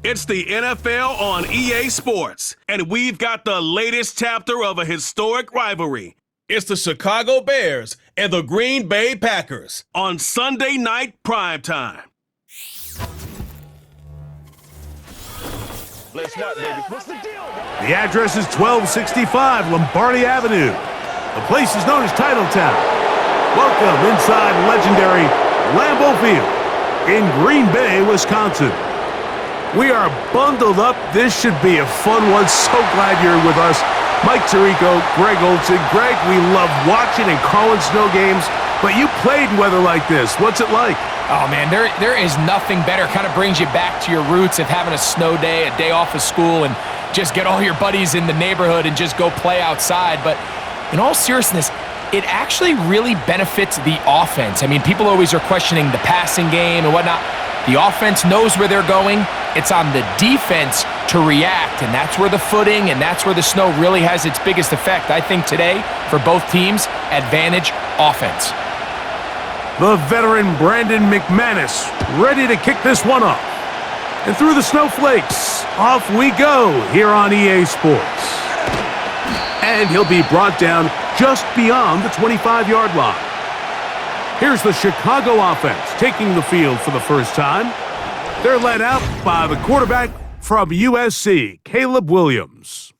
It's the NFL on EA Sports, and we've got the latest chapter of a historic rivalry. It's the Chicago Bears and the Green Bay Packers on Sunday night primetime. The address is 1265 Lombardi Avenue. The place is known as Titletown. Welcome inside legendary Lambeau Field in Green Bay, Wisconsin. We are bundled up. This should be a fun one. So glad you're with us. Mike Tirico, Greg Olson. Greg, we love watching and calling snow games, but you played in weather like this. What's it like? Oh, man, there is nothing better. Kind of brings you back to your roots of having a snow day, a day off of school, and just get all your buddies in the neighborhood and just go play outside. But in all seriousness, it actually really benefits the offense. I mean, people always are questioning the passing game and whatnot. The offense knows where they're going. It's on the defense to react, and that's where the footing and that's where the snow really has its biggest effect. I think today, for both teams, advantage offense. The veteran Brandon McManus ready to kick this one off. And through the snowflakes, off we go here on EA Sports. And he'll be brought down just beyond the 25-yard line. Here's the Chicago offense taking the field for the first time. They're led out by the quarterback from USC, Caleb Williams.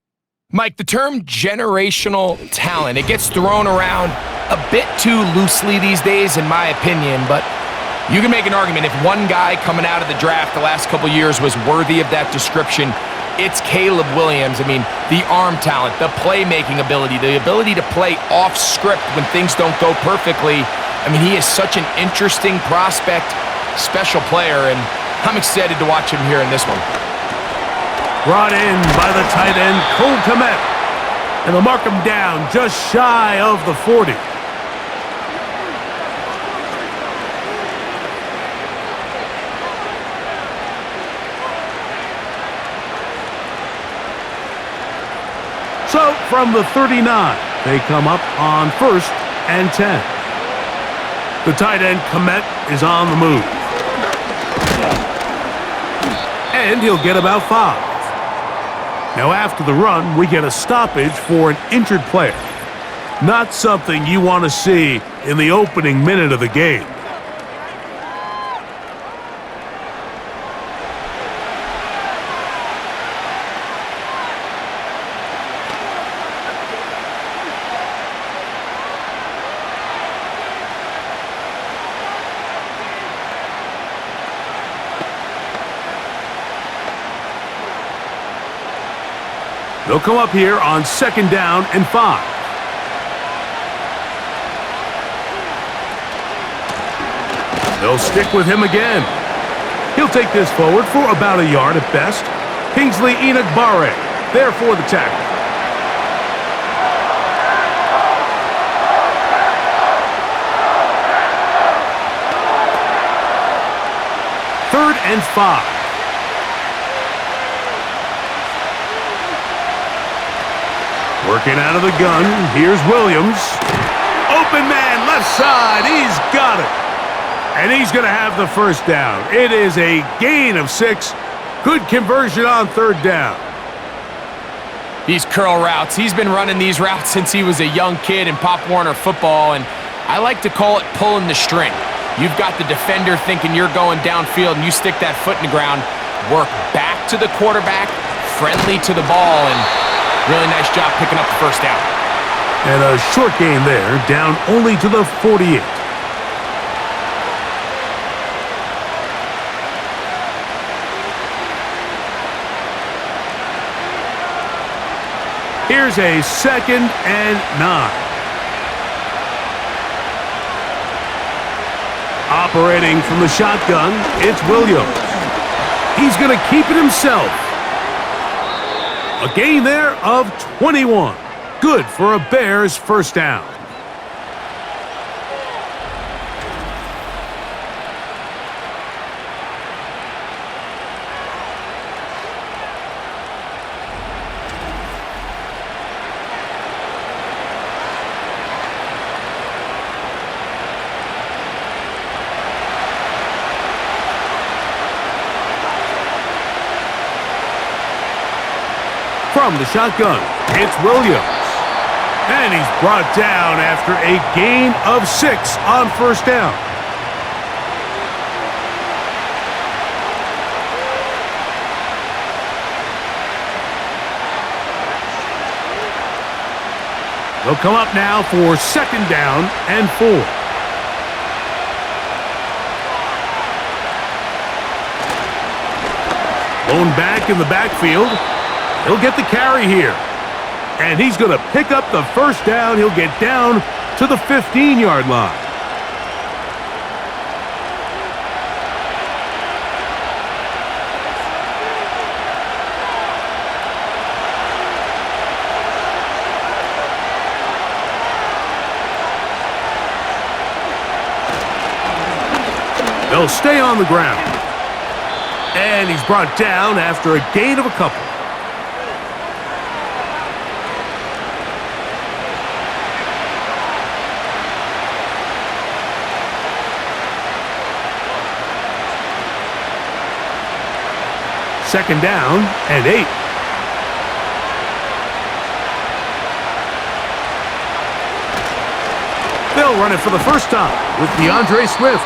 Mike, the term generational talent, it gets thrown around a bit too loosely these days, in my opinion, but you can make an argument if one guy coming out of the draft the last couple years was worthy of that description, it's Caleb Williams. I mean, the arm talent, the playmaking ability, the ability to play off script when things don't go perfectly. I mean, he is such an interesting prospect, special player, and I'm excited to watch him here in this one. Brought in by the tight end, Cole Kmet. And they'll mark him down just shy of the 40. So from the 39, they come up on 1st and 10. The tight end, Kmet, is on the move. And he'll get about 5. Now after the run, we get a stoppage for an injured player. Not something you want to see in the opening minute of the game. They'll come up here on 2nd down and 5. They'll stick with him again. He'll take this forward for about a yard at best. Kingsley Enagbare there for the tackle. Third and 5. Working out of the gun, here's Williams. Open man, left side, he's got it. And he's going to have the first down. It is a gain of 6. Good conversion on 3rd down. These curl routes, he's been running these routes since he was a young kid in Pop Warner football, and I like to call it pulling the string. You've got the defender thinking you're going downfield, and you stick that foot in the ground, work back to the quarterback, friendly to the ball, and really nice job picking up the first down. And a short gain there, down only to the 48. Here's a 2nd and 9. Operating from the shotgun, it's Williams. He's going to keep it himself. A gain there of 21. Good for a Bears first down. from the shotgun. It's Williams. And he's brought down after a gain of 6 on first down. They'll come up now for second down and 4. Lone back in the backfield. He'll get the carry here. And he's going to pick up the first down. He'll get down to the 15-yard line. They'll stay on the ground. And he's brought down after a gain of a couple. Second down and 8. They'll run it for the first time with DeAndre Swift.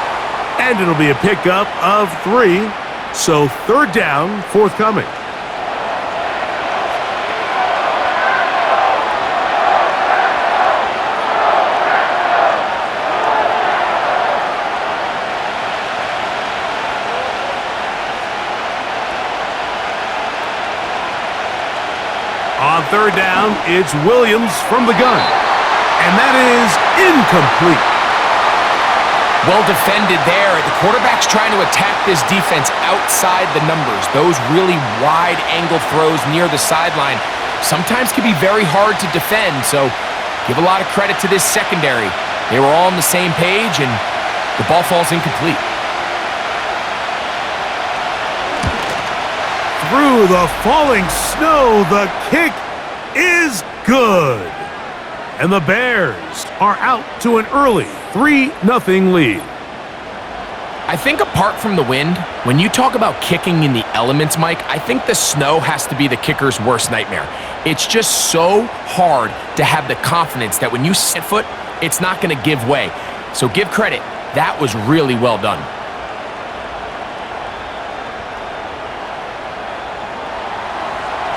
And it'll be a pickup of 3. So third down forthcoming. On third down, it's Williams from the gun. And that is incomplete. Well defended there. The quarterback's trying to attack this defense outside the numbers. Those really wide angle throws near the sideline sometimes can be very hard to defend. So give a lot of credit to this secondary. They were all on the same page, and the ball falls incomplete. Through the falling snow, the kick is good. And the Bears are out to an early 3-0 lead. I think apart from the wind, when you talk about kicking in the elements, Mike, I think the snow has to be the kicker's worst nightmare. It's just so hard to have the confidence that when you set foot, it's not going to give way. So give credit. That was really well done.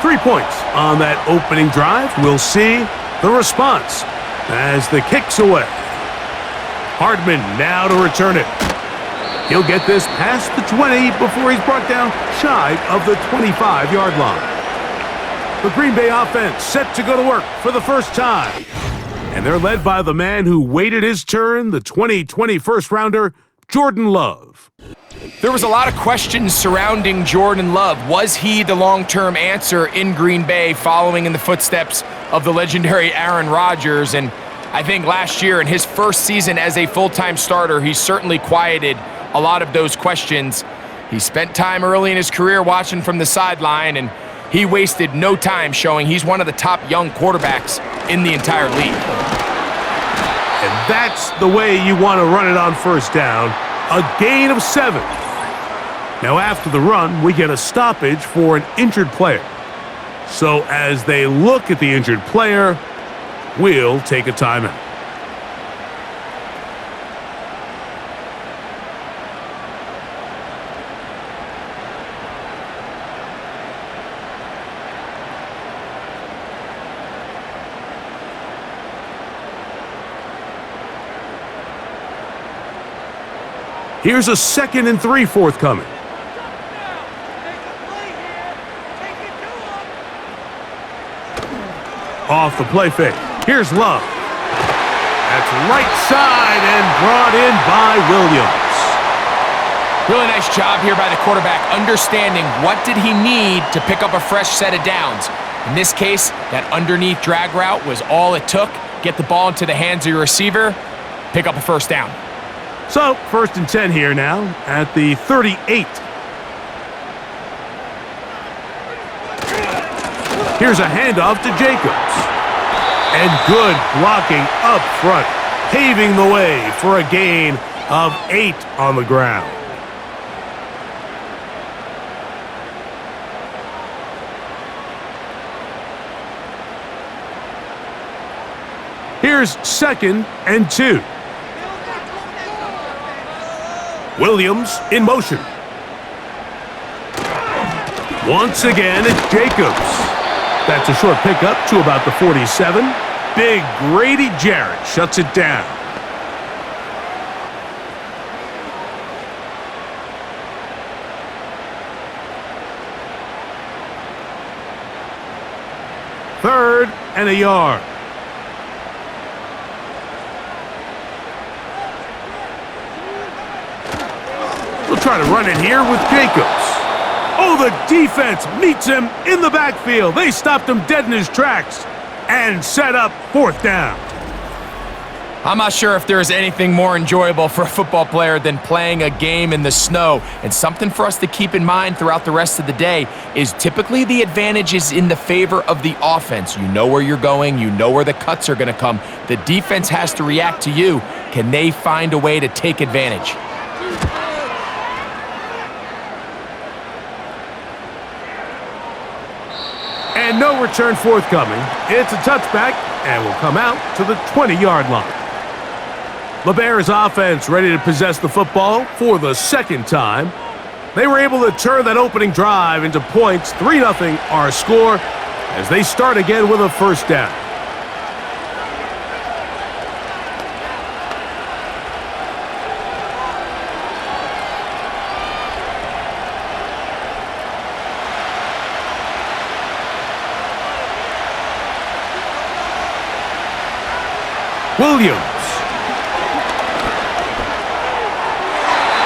Three points on that opening drive. We'll see the response as the kick's away. Hardman now to return it. He'll get this past the 20 before he's brought down shy of the 25-yard line. The Green Bay offense set to go to work for the first time. And they're led by the man who waited his turn, the 2020 first-rounder, Jordan Love. There was a lot of questions surrounding Jordan Love. Was he the long-term answer in Green Bay following in the footsteps of the legendary Aaron Rodgers? And I think last year in his first season as a full-time starter, he certainly quieted a lot of those questions. He spent time early in his career watching from the sideline, and he wasted no time showing he's one of the top young quarterbacks in the entire league. And that's the way you want to run it on first down. A gain of 7. Now after the run, we get a stoppage for an injured player. So as they look at the injured player, we'll take a timeout. Here's a 2nd and 3 forthcoming. Off the play fake. Here's Love. That's right side and brought in by Williams. Really nice job here by the quarterback, understanding what did he need to pick up a fresh set of downs. In this case, that underneath drag route was all it took. Get the ball into the hands of your receiver, pick up a first down. So, 1st and 10 here now at the 38. Here's a handoff to Jacobs. And good blocking up front, paving the way for a gain of 8 on the ground. Here's 2nd and 2. Williams in motion. Once again, it's Jacobs. That's a short pickup to about the 47. Big Grady Jarrett shuts it down. Third and a yard. We'll try to run it here with Jacobs. Oh, the defense meets him in the backfield. They stopped him dead in his tracks and set up 4th down. I'm not sure if there is anything more enjoyable for a football player than playing a game in the snow. And something for us to keep in mind throughout the rest of the day is typically the advantage is in the favor of the offense. You know where you're going. You know where the cuts are going to come. The defense has to react to you. Can they find a way to take advantage? And no return forthcoming. It's a touchback and will come out to the 20-yard line. The Bears offense ready to possess the football for the 2nd time. They were able to turn that opening drive into points. 3-0 our score as they start again with a 1st down. Williams.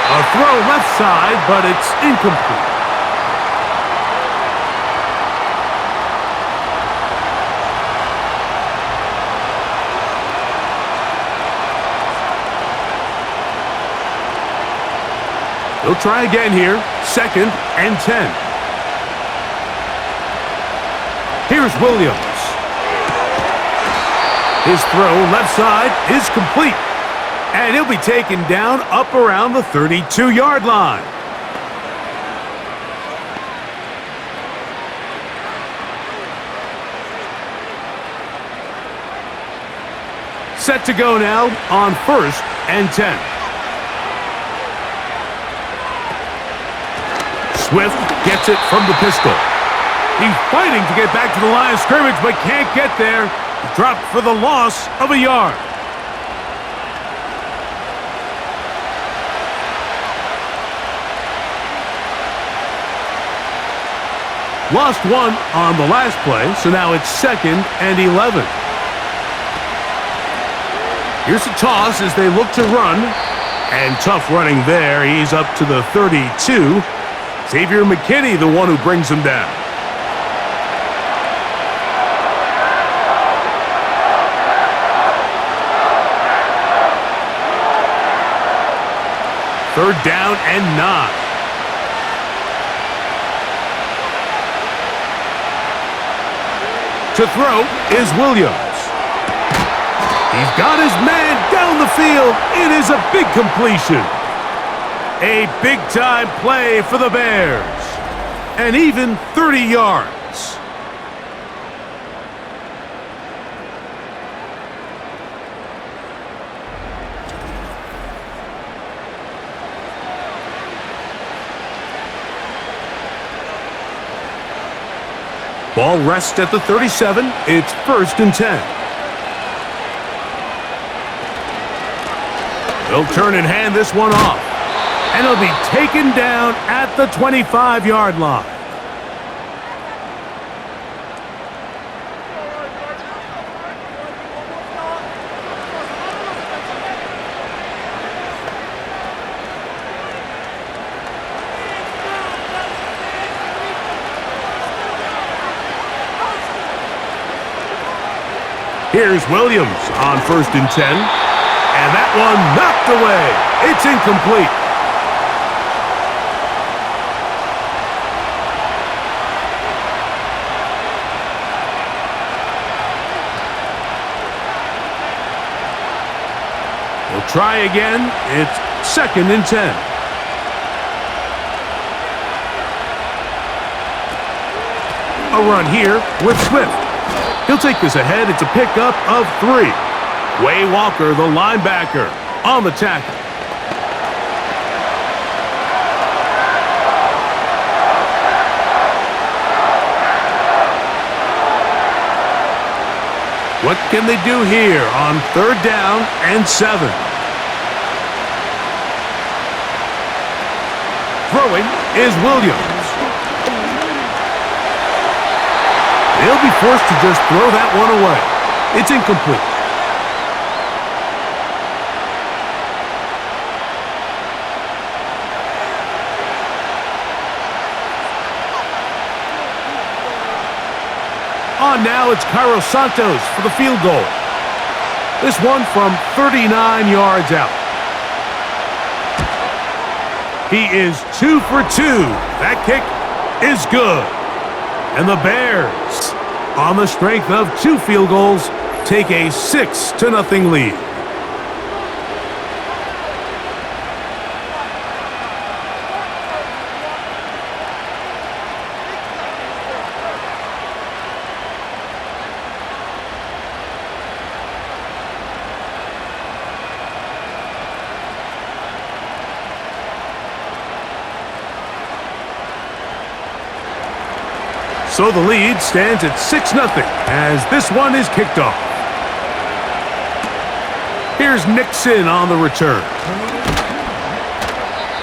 A throw left side, but it's incomplete. He'll try again here. 2nd and 10. Here's Williams. His throw left side is complete. And he'll be taken down up around the 32-yard line. Set to go now on 1st and 10. Swift gets it from the pistol. He's fighting to get back to the line of scrimmage, but can't get there. Dropped for the loss of a yard. Lost 1 on the last play, so now it's 2nd and 11. Here's a toss as they look to run. And tough running there. He's up to the 32. Xavier McKinney, the one who brings him down. Third down and 9. To throw is Williams. He's got his man down the field. It is a big completion. A big-time play for the Bears. And even 30 yards. Ball rests at the 37. It's 1st and 10. They'll turn and hand this one off. And it'll be taken down at the 25-yard line. Here's Williams on 1st and 10. And that one knocked away. It's incomplete. We'll try again. It's 2nd and 10. A run here with Swift. He'll take this ahead. It's a pickup of 3. Way Walker, the linebacker, on the tackle. What can they do here on 3rd down and 7? Throwing is Williams. They'll be forced to just throw that one away. It's incomplete. On now, it's Cairo Santos for the field goal. This one from 39 yards out. He is 2 for 2. That kick is good. And the Bears, on the strength of 2 field goals, take a 6-0 lead. So the lead stands at 6-0 as this one is kicked off. Here's Nixon on the return.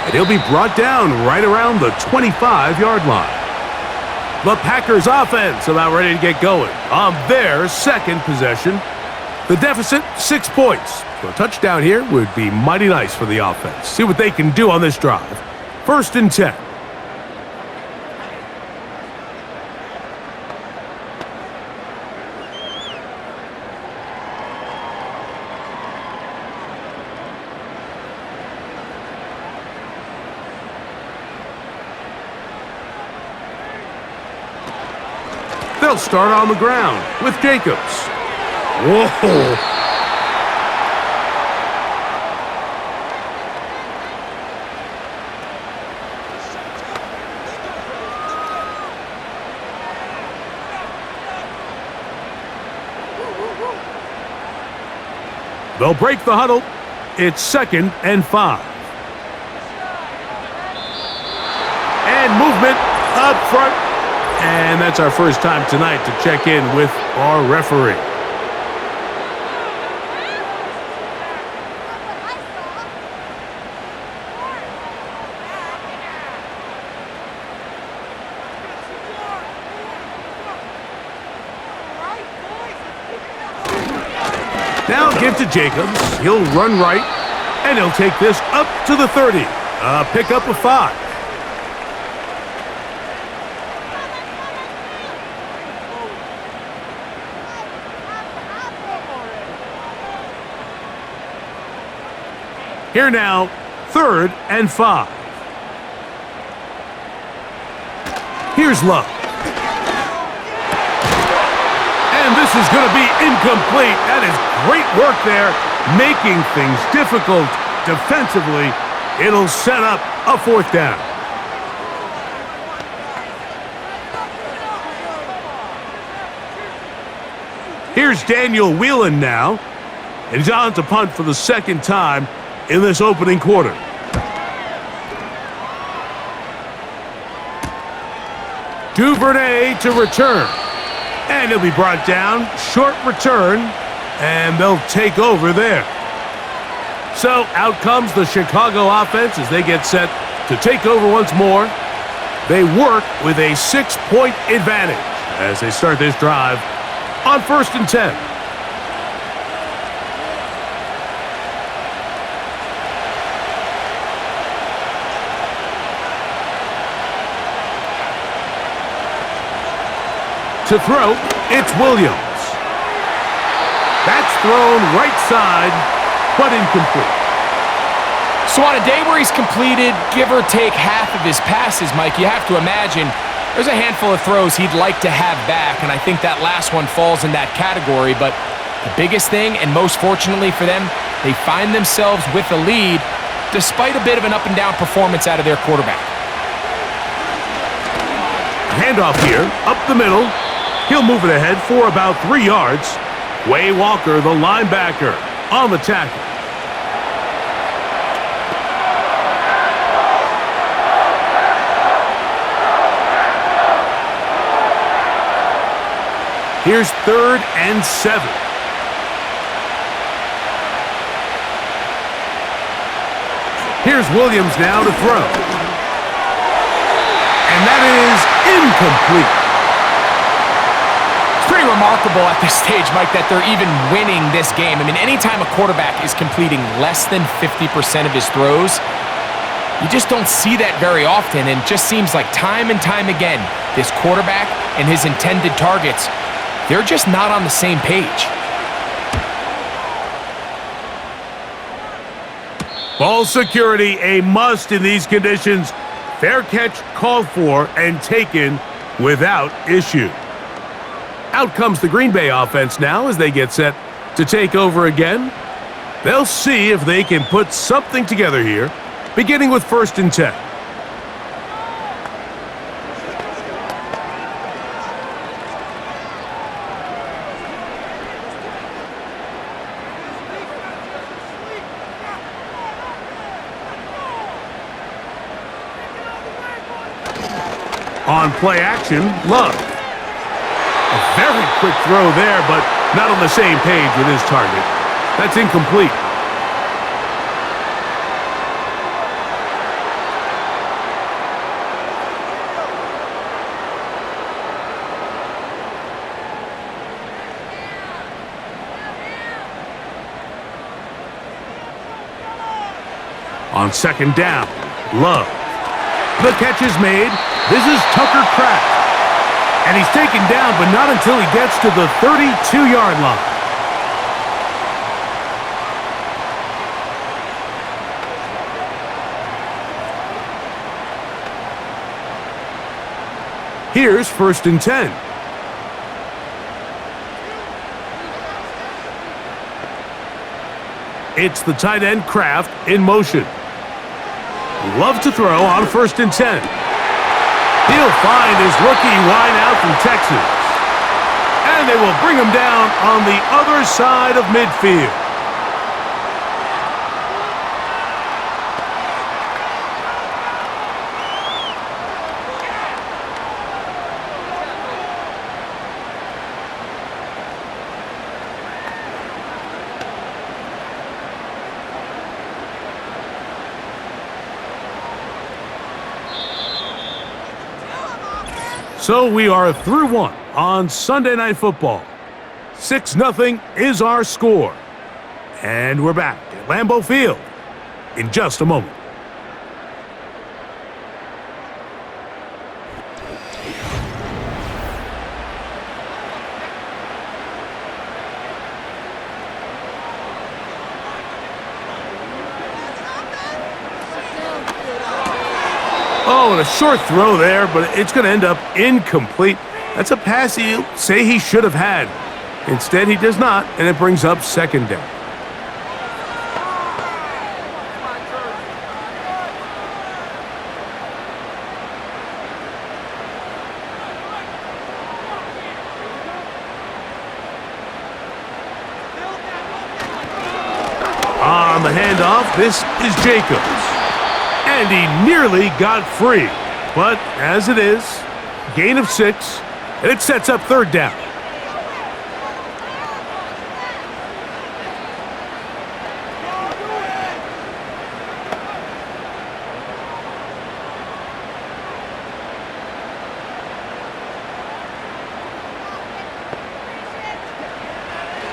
And he'll be brought down right around the 25-yard line. The Packers offense about ready to get going on their second possession. The deficit, 6 points. So a touchdown here would be mighty nice for the offense. See what they can do on this drive. 1st and 10. They'll start on the ground with Jacobs. Whoa! They'll break the huddle. It's 2nd and 5. And movement up front. And that's our first time tonight to check in with our referee. Now give to Jacobs. He'll run right, and he'll take this up to the 30. Pick up a 5. Here now, 3rd and 5. Here's Love. And this is going to be incomplete. That is great work there, making things difficult defensively. It'll set up a 4th down. Here's Daniel Whelan now. And he's on to punt for the 2nd time in this opening quarter. Duvernay to return. And he'll be brought down. Short return. And they'll take over there. So out comes the Chicago offense as they get set to take over once more. They work with a 6-point advantage as they start this drive on 1st and 10. To throw, it's Williams. That's thrown right side, but incomplete. So on a day where he's completed, give or take half of his passes, Mike, you have to imagine there's a handful of throws he'd like to have back, and I think that last one falls in that category. But the biggest thing, and most fortunately for them, they find themselves with a lead despite a bit of an up-and-down performance out of their quarterback. Handoff here, up the middle. He'll move it ahead for about 3 yards. Way Walker, the linebacker, on the tackle. Here's 3rd and 7. Here's Williams now to throw. And that is incomplete. It's pretty remarkable at this stage, Mike, that they're even winning this game. I mean, anytime a quarterback is completing less than 50% of his throws, you just don't see that very often, and it just seems like time and time again, this quarterback and his intended targets, they're just not on the same page. Ball security, a must in these conditions. Fair catch called for and taken without issue. Out comes the Green Bay offense now as they get set to take over again. They'll see if they can put something together here, beginning with 1st and 10. On play action, Love. A very quick throw there, but not on the same page with his target. That's incomplete. On 2nd down, Love. The catch is made. This is Tucker Kraft. And he's taken down, but not until he gets to the 32-yard line. Here's 1st and 10. It's the tight end Kraft in motion. Love to throw on 1st and 10. He'll find his rookie wide out from Texas. And they will bring him down on the other side of midfield. So we are through one on Sunday Night Football. 6-0 is our score. And we're back at Lambeau Field in just a moment. Oh, and a short throw there, but it's going to end up incomplete. That's a pass he'll say he should have had. Instead, he does not, and it brings up 2nd down. On the handoff, this is Jacobs. And he nearly got free. But as it is, gain of 6, and it sets up 3rd down.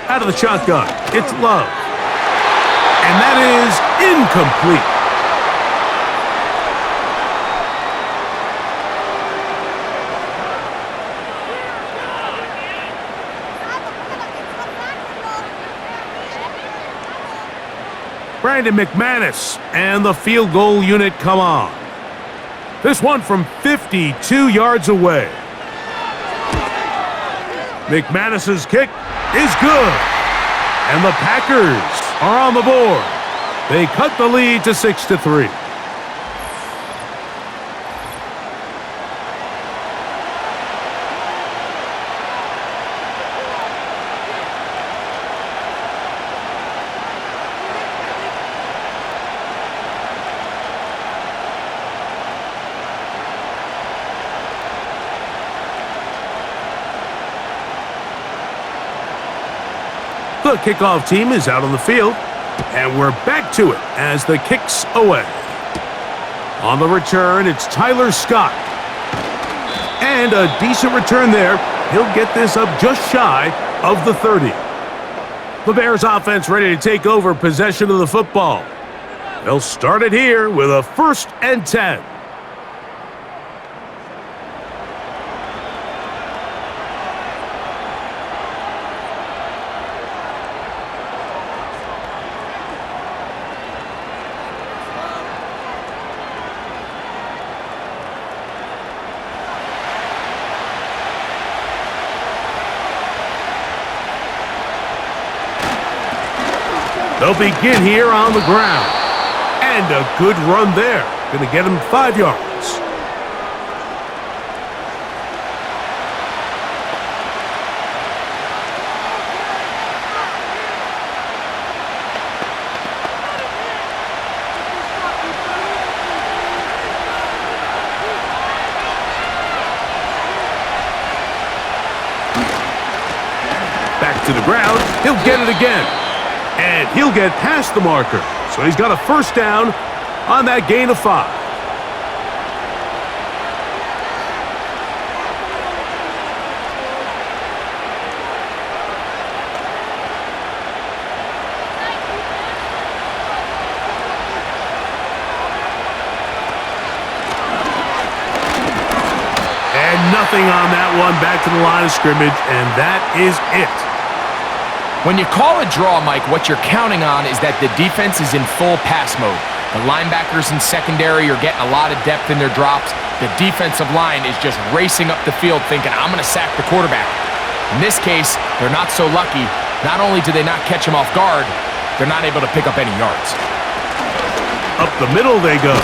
Out of the shotgun, it's Love. And that is incomplete. Brandon McManus and the field goal unit come on. This one from 52 yards away. McManus's kick is good. And the Packers are on the board. They cut the lead to 6-3. The kickoff team is out on the field, and we're back to it as the kick's away. On the return, it's Tyler Scott. And a decent return there. He'll get this up just shy of the 30. The Bears offense ready to take over possession of the football. They'll start it here with a 1st and 10. They'll begin here on the ground. And a good run there. Going to get him 5 yards. Back to the ground. He'll get it again. And he'll get past the marker. So he's got a 1st down on that gain of 5. And nothing on that one, back to the line of scrimmage, and that is it. When you call a draw, Mike, what you're counting on is that the defense is in full pass mode. The linebackers in secondary are getting a lot of depth in their drops. The defensive line is just racing up the field thinking, I'm going to sack the quarterback. In this case, they're not so lucky. Not only do they not catch him off guard, they're not able to pick up any yards. Up the middle they go.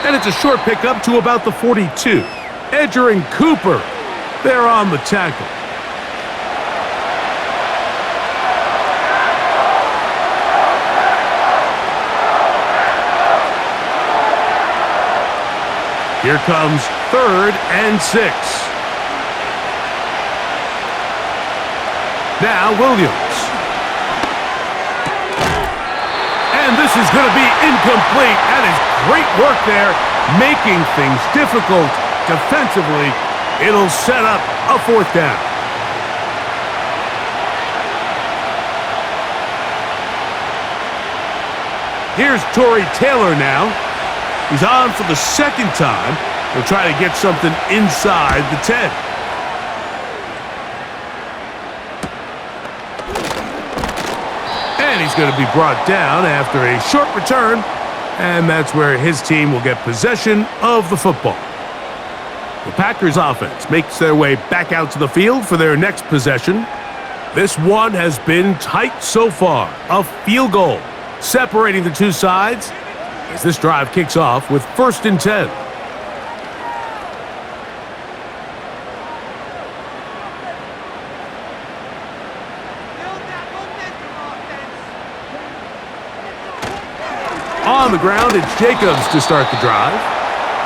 And it's a short pickup to about the 42. Edger and Cooper, they're on the tackle. Here comes 3rd and 6. Now Williams. And this is going to be incomplete. That is great work there, making things difficult defensively. It'll set up a 4th down. Here's Torrey Taylor now. He's on for the 2nd time. He'll try to get something inside the 10. And he's going to be brought down after a short return. And that's where his team will get possession of the football. The Packers offense makes their way back out to the field for their next possession. This one has been tight so far. A field goal separating the two sides as this drive kicks off with 1st and 10. On the ground, it's Jacobs to start the drive.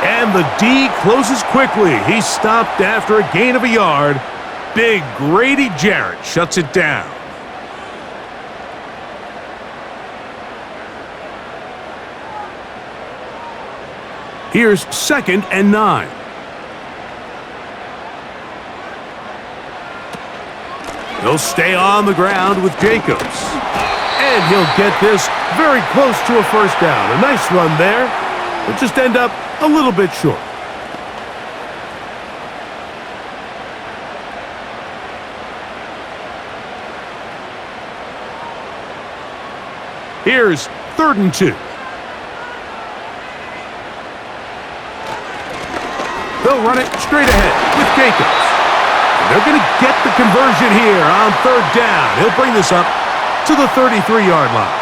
And the D closes quickly. He's stopped after a gain of a yard. Big Grady Jarrett shuts it down. Here's 2nd and 9. He'll stay on the ground with Jacobs. And he'll get this very close to a 1st down. A nice run there. It'll just end up a little bit short. Here's 3rd and 2. They'll run it straight ahead with Jacobs. And they're going to get the conversion here on 3rd down. He'll bring this up to the 33-yard line.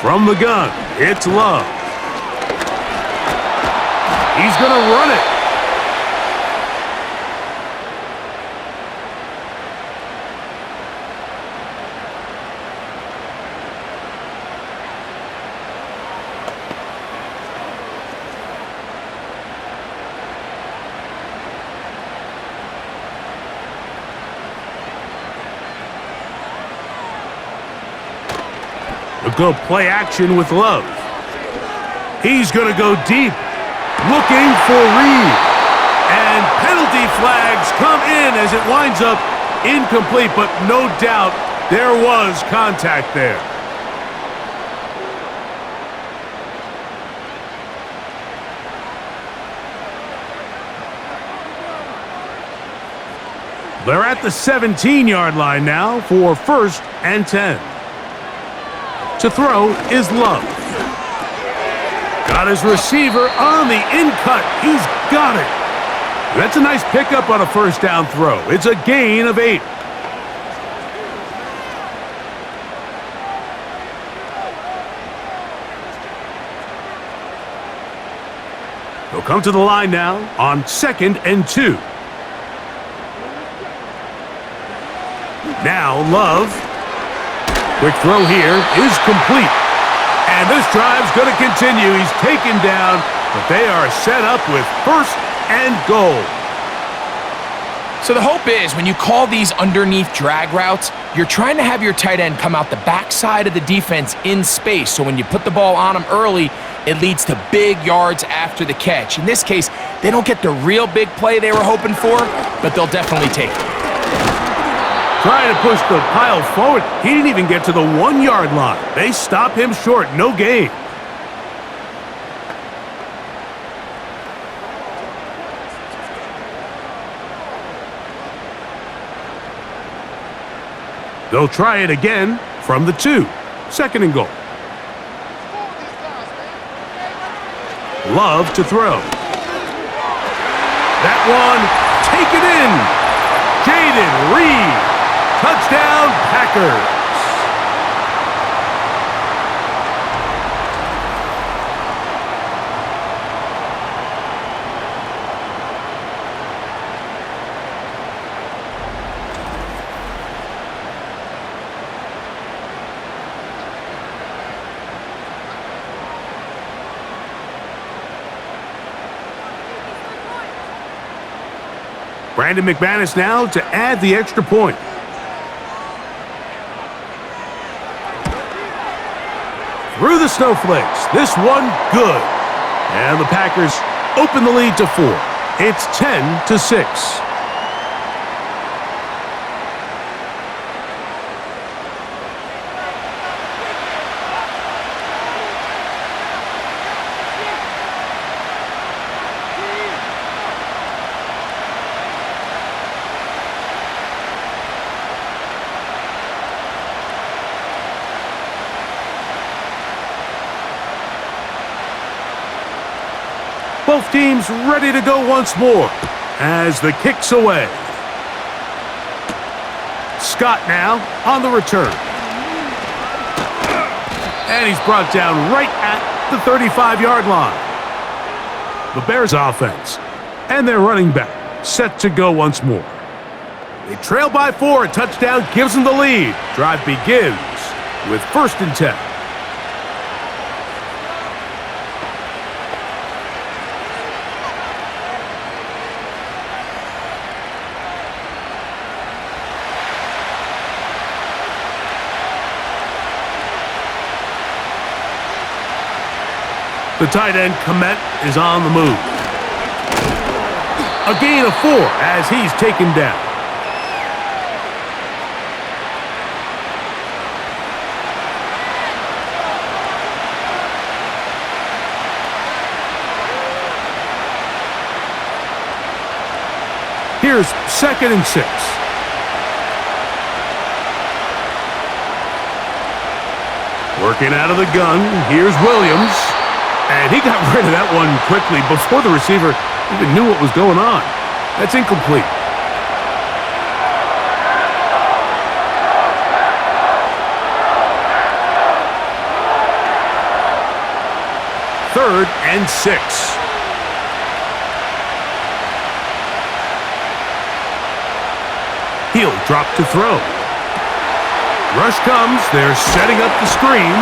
From the gun, it's Love. He's going to run it. A good play action with Love. He's going to go deep, looking for Reed. And penalty flags come in as it winds up incomplete, but no doubt there was contact there. They're at the 17-yard line now for 1st and 10. To throw is Love. Got his receiver on the in-cut. He's got it. That's a nice pickup on a 1st down throw. It's a gain of 8. They'll come to the line now on 2nd and 2. Now Love. Quick throw here is complete. And this drive's going to continue. He's taken down, but they are set up with 1st and goal. So the hope is when you call these underneath drag routes, you're trying to have your tight end come out the backside of the defense in space. So when you put the ball on him early, it leads to big yards after the catch. In this case, they don't get the real big play they were hoping for, but they'll definitely take it. Trying to push the pile forward. He didn't even get to the 1-yard line. They stop him short. No gain. They'll try it again from the 2. 2nd and goal. Love to throw. That one taken in. Jaden Reed. Touchdown, Packers. Brandon McManus now to add the extra point. Through the snowflakes. This one good. And the Packers open the lead to 4. It's 10-6. Both teams ready to go once more as the kick's away. Scott now on the return. And he's brought down right at the 35-yard line. The Bears offense and their running back set to go once more. They trail by 4. A touchdown gives them the lead. Drive begins with 1st and 10. The tight end, Komet, is on the move. A gain of 4 as he's taken down. Here's 2nd and 6. Working out of the gun, here's Williams. And he got rid of that one quickly before the receiver even knew what was going on. That's incomplete. Third and 6. He'll drop to throw. Rush comes. They're setting up the screen.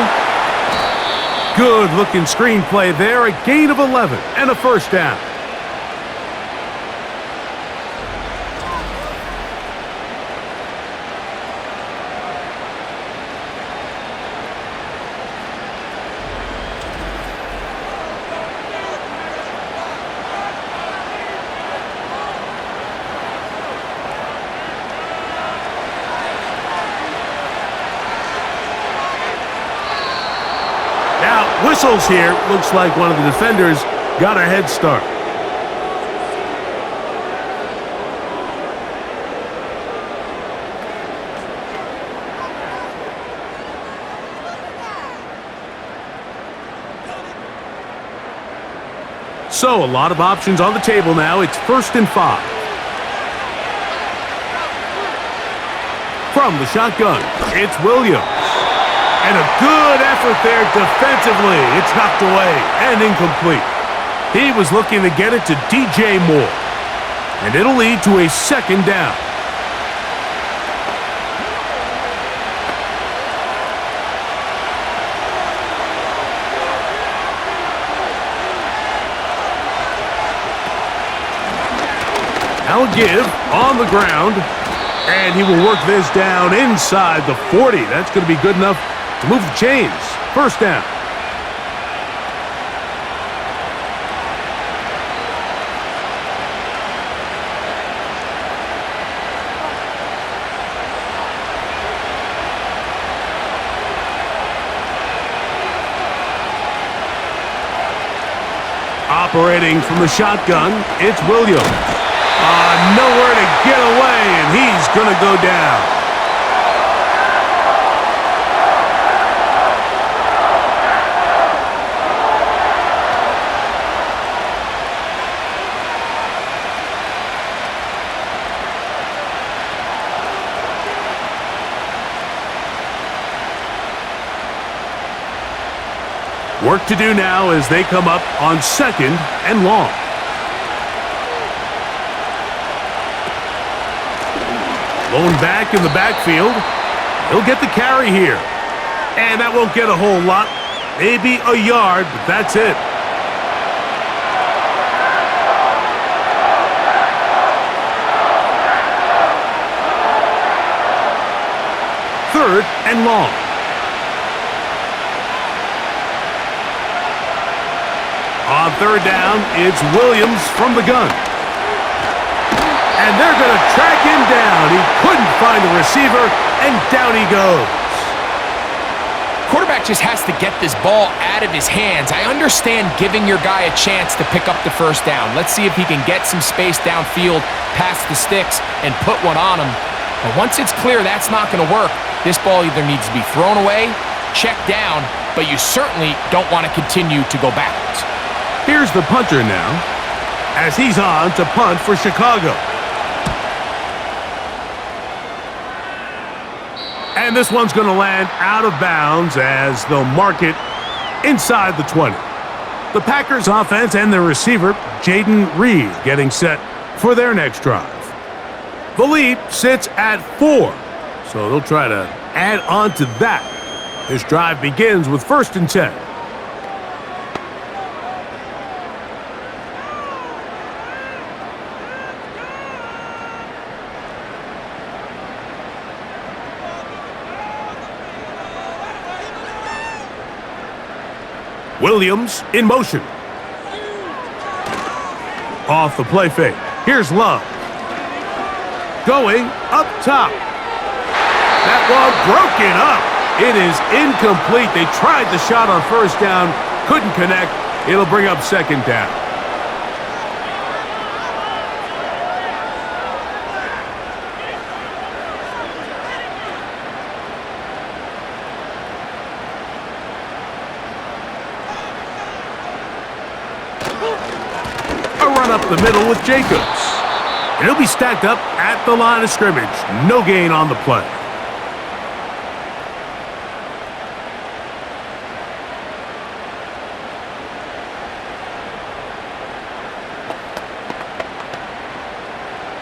Good-looking screenplay there. A gain of 11 and a 1st down. Whistles here. Looks like one of the defenders got a head start. So, a lot of options on the table now. It's 1st and 5. From the shotgun, it's Williams. And a good effort there defensively. It's knocked away and incomplete. He was looking to get it to DJ Moore. And it'll lead to a 2nd down. Now a give on the ground, and he will work this down inside the 40. That's going to be good enough to move the chains. 1st down. Operating from the shotgun, it's Williams. Nowhere to get away, and he's going to go down. Work to do now as they come up on 2nd and long. Going back in the backfield. He'll get the carry here. And that won't get a whole lot. Maybe a yard, but that's it. Third and long. On 3rd down, it's Williams from the gun. And they're going to track him down. He couldn't find the receiver, and down he goes. Quarterback just has to get this ball out of his hands. I understand giving your guy a chance to pick up the 1st down. Let's see if he can get some space downfield, past the sticks, and put one on him. But once it's clear that's not going to work, this ball either needs to be thrown away, checked down, but you certainly don't want to continue to go backwards. Here's the punter now, as he's on to punt for Chicago. And this one's going to land out of bounds as they'll mark it inside the 20. The Packers offense and their receiver, Jaden Reed, getting set for their next drive. The lead sits at 4, so they'll try to add on to that. This drive begins with 1st and 10. Williams in motion. Off the play fake. Here's Love. Going up top. That one broken up. It is incomplete. They tried the shot on 1st down. Couldn't connect. It'll bring up 2nd down. Up the middle with Jacobs. And he'll be stacked up at the line of scrimmage. No gain on the play.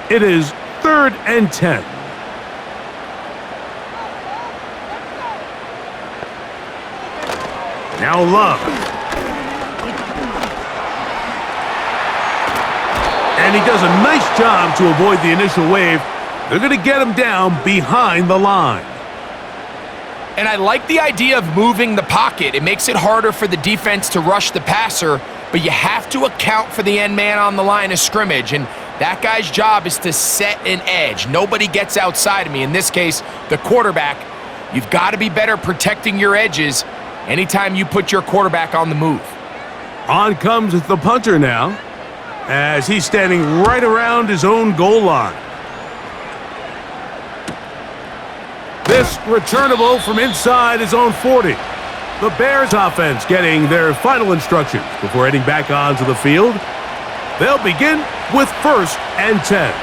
It is 3rd and 10. Now Love. And he does a nice job to avoid the initial wave. They're going to get him down behind the line. And I like the idea of moving the pocket. It makes it harder for the defense to rush the passer, but you have to account for the end man on the line of scrimmage, and that guy's job is to set an edge. Nobody gets outside of me. In this case, the quarterback. You've got to be better protecting your edges anytime you put your quarterback on the move. On comes the punter now, as he's standing right around his own goal line. This returnable from inside his own 40. The Bears offense getting their final instructions before heading back onto the field. They'll begin with 1st and 10.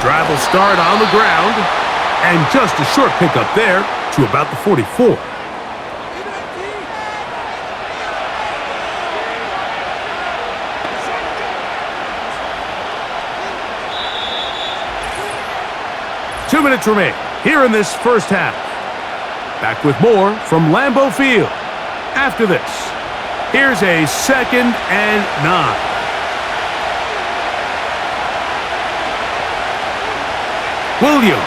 Drive will start on the ground, and just a short pickup there to about the 44. Two minutes remain here in this first half. Back with more from Lambeau Field. After this, here's a 2nd and 9. Williams.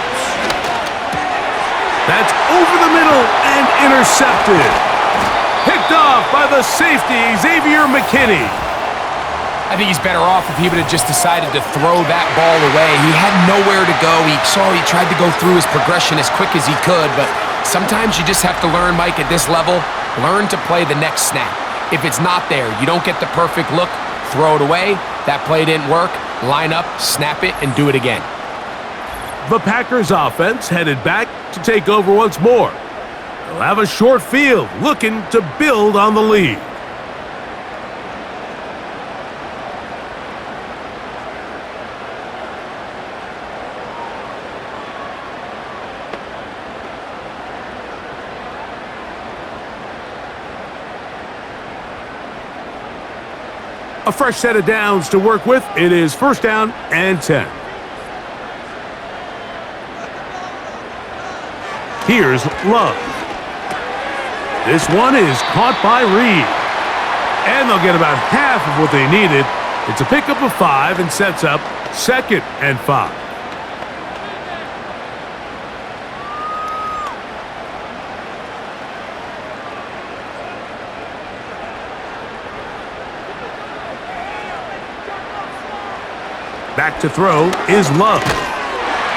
That's over the middle and intercepted. Picked off by the safety, Xavier McKinney. I think he's better off if he would have just decided to throw that ball away. He had nowhere to go. He tried to go through his progression as quick as he could, but sometimes you just have to learn, Mike, at this level, learn to play the next snap. If it's not there, you don't get the perfect look, throw it away. That play didn't work. Line up, snap it, and do it again. The Packers offense headed back to take over once more. They'll have a short field looking to build on the lead. A fresh set of downs to work with. It is 1st down and 10. Here's Love. This one is caught by Reed. And they'll get about half of what they needed. It's a pickup of 5 and sets up 2nd and 5. Back to throw is Love.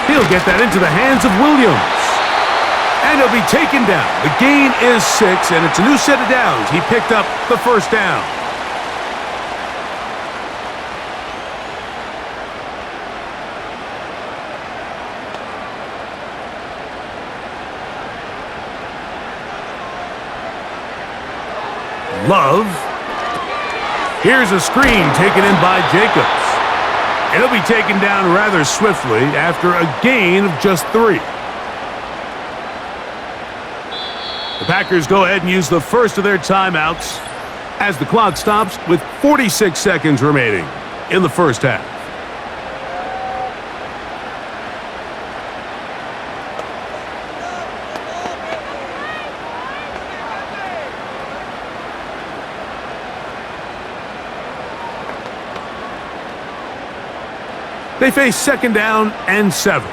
He'll get that into the hands of Williams. And he'll be taken down. The gain is 6, and it's a new set of downs. He picked up the 1st down. Love. Here's a screen taken in by Jacobs. And he'll be taken down rather swiftly after a gain of just 3. The Packers go ahead and use the first of their timeouts as the clock stops with 46 seconds remaining in the first half. They face 2nd down and 7.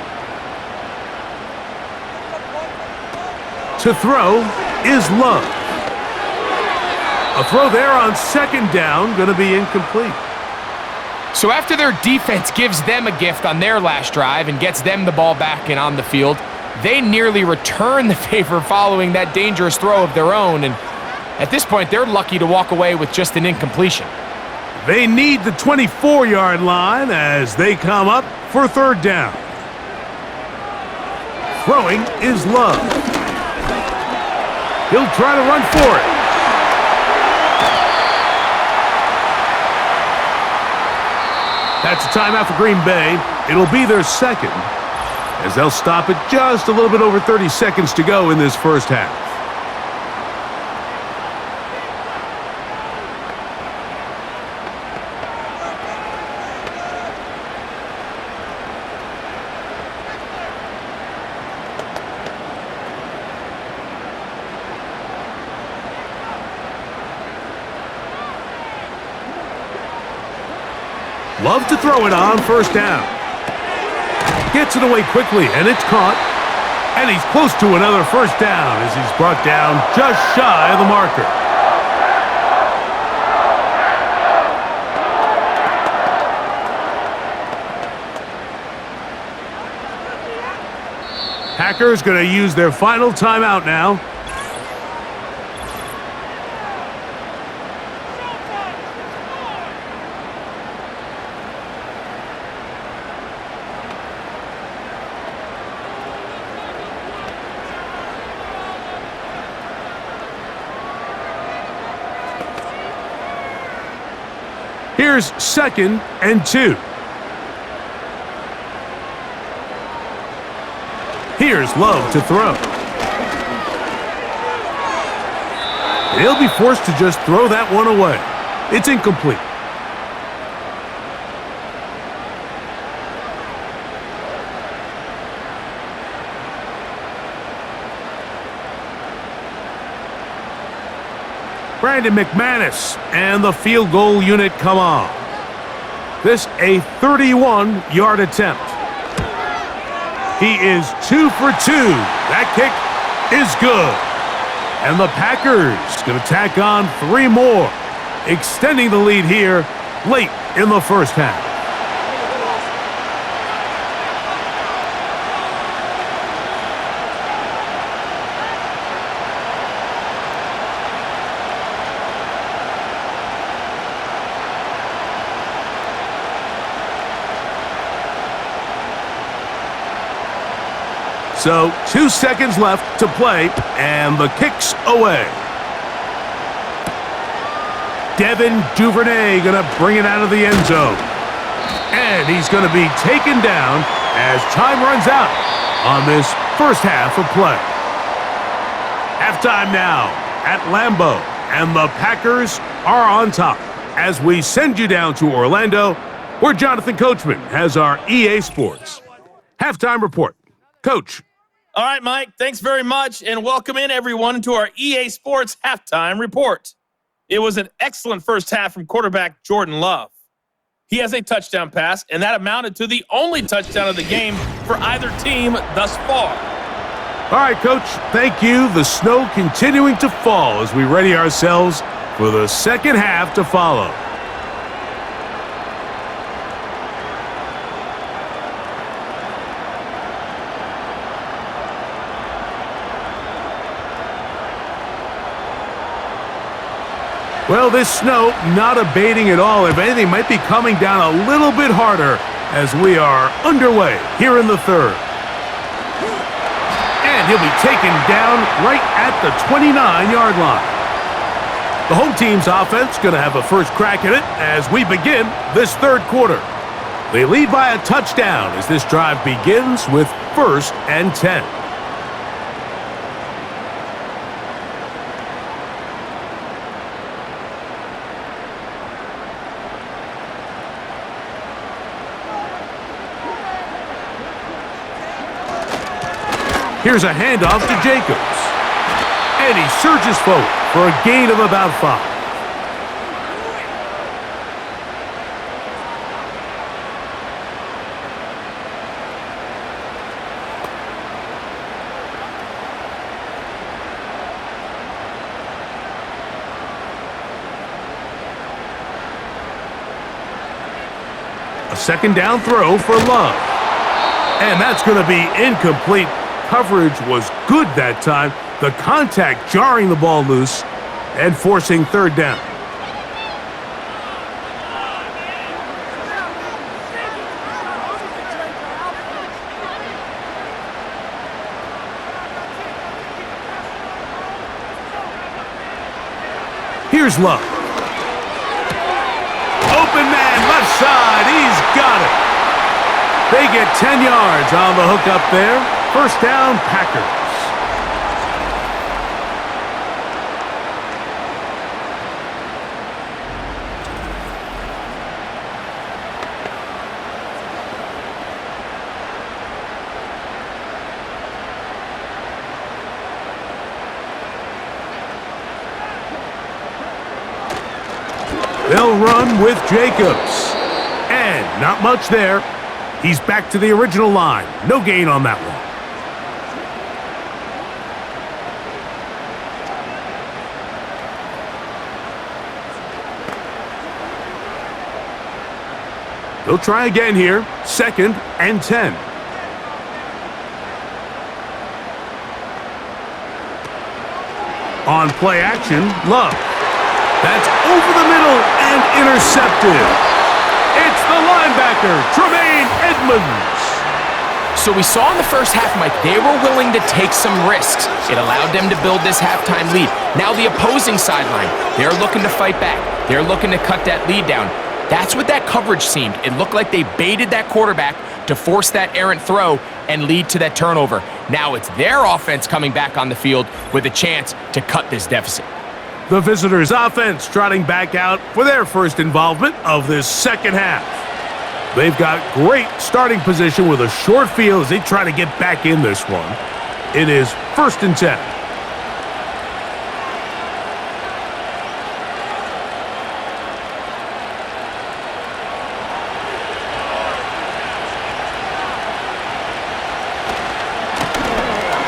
To throw is Love. A throw there on 2nd down, going to be incomplete. So after their defense gives them a gift on their last drive and gets them the ball back and on the field, they nearly return the favor following that dangerous throw of their own. And at this point, they're lucky to walk away with just an incompletion. They need the 24-yard line as they come up for 3rd down. Throwing is Love. He'll try to run for it. That's a timeout for Green Bay. It'll be their 2nd, as they'll stop it just a little bit over 30 seconds to go in this first half. Love to throw it on 1st down. Gets it away quickly, and it's caught. And he's close to another first down as he's brought down just shy of the marker. Packers going to use their final timeout now. Here's 2nd and 2. Here's Love to throw. He'll be forced to just throw that one away. It's incomplete. Brandon McManus and the field goal unit come on. This a 31-yard attempt. He is 2 for 2. That kick is good. And the Packers going to tack on 3 more, extending the lead here late in the first half. So 2 seconds left to play, and the kick's away. Devin Duvernay going to bring it out of the end zone. And he's going to be taken down as time runs out on this first half of play. Halftime now at Lambeau, and the Packers are on top as we send you down to Orlando, where Jonathan Coachman has our EA Sports halftime report. Coach. All right, Mike, thanks very much, and welcome in, everyone, to our EA Sports halftime report. It was an excellent first half from quarterback Jordan Love. He has a touchdown pass, and that amounted to the only touchdown of the game for either team thus far. All right, Coach, thank you. The snow continuing to fall as we ready ourselves for the second half to follow. Well, this snow not abating at all. If anything, might be coming down a little bit harder as we are underway here in the third. And he'll be taken down right at the 29-yard line. The home team's offense going to have a first crack at it as we begin this third quarter. They lead by a touchdown as this drive begins with 1st and 10. Here's a handoff to Jacobs. And he surges forward for a gain of about 5. A second down throw for Love. And that's going to be incomplete. Coverage was good that time. The contact jarring the ball loose and forcing third down. Here's Love. Open man, left side. He's got it. They get 10 yards on the hook up there. First down, Packers. They'll run with Jacobs. And not much there. He's back to the original line. No gain on that one. They'll try again here. 2nd and 10. On play action, Love. That's over the middle and intercepted. It's the linebacker, Tremaine Edmonds. So we saw in the first half, Mike, they were willing to take some risks. It allowed them to build this halftime lead. Now the opposing sideline, they're looking to fight back. They're looking to cut that lead down. That's what that coverage seemed. It looked like they baited that quarterback to force that errant throw and lead to that turnover. Now it's their offense coming back on the field with a chance to cut this deficit. The visitors' offense trotting back out for their first involvement of this second half. They've got great starting position with a short field as they try to get back in this one. It is 1st and 10.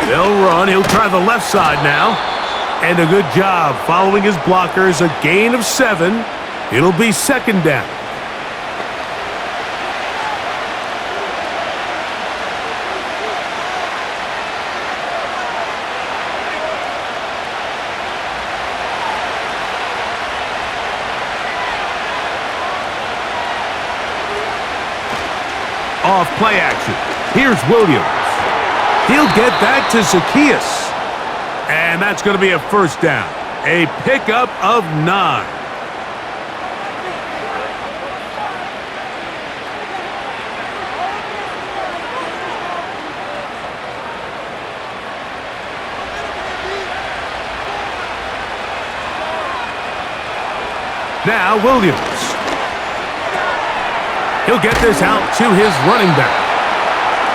They'll run. He'll try the left side now. And a good job following his blockers. A gain of 7. It'll be 2nd down. Off play action. Here's Williams. He'll get that to Zacchaeus. And that's going to be a 1st down. A pickup of 9. Now Williams. He'll get this out to his running back.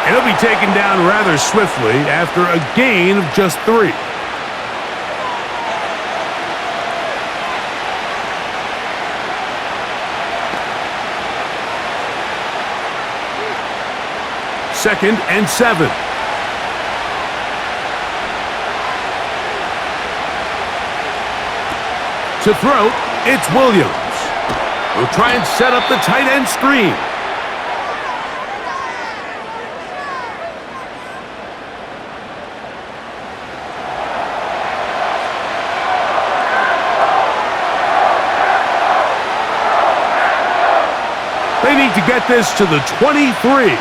And he'll be taken down rather swiftly after a gain of just 3. Second and 7. To throw, it's Williams. We'll try and set up the tight end screen. They need to get this to the 23.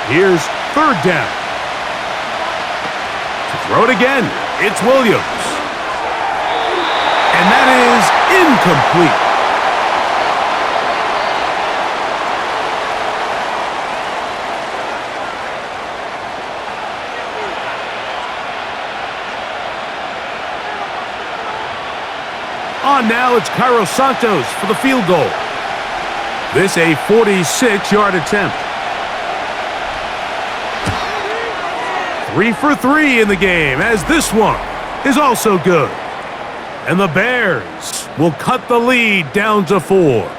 Here's 3rd down. To throw it again, it's Williams. And that is incomplete. On now, it's Cairo Santos for the field goal. This a 46-yard attempt. 3 for 3 in the game, as this one is also good. And the Bears will cut the lead down to 4.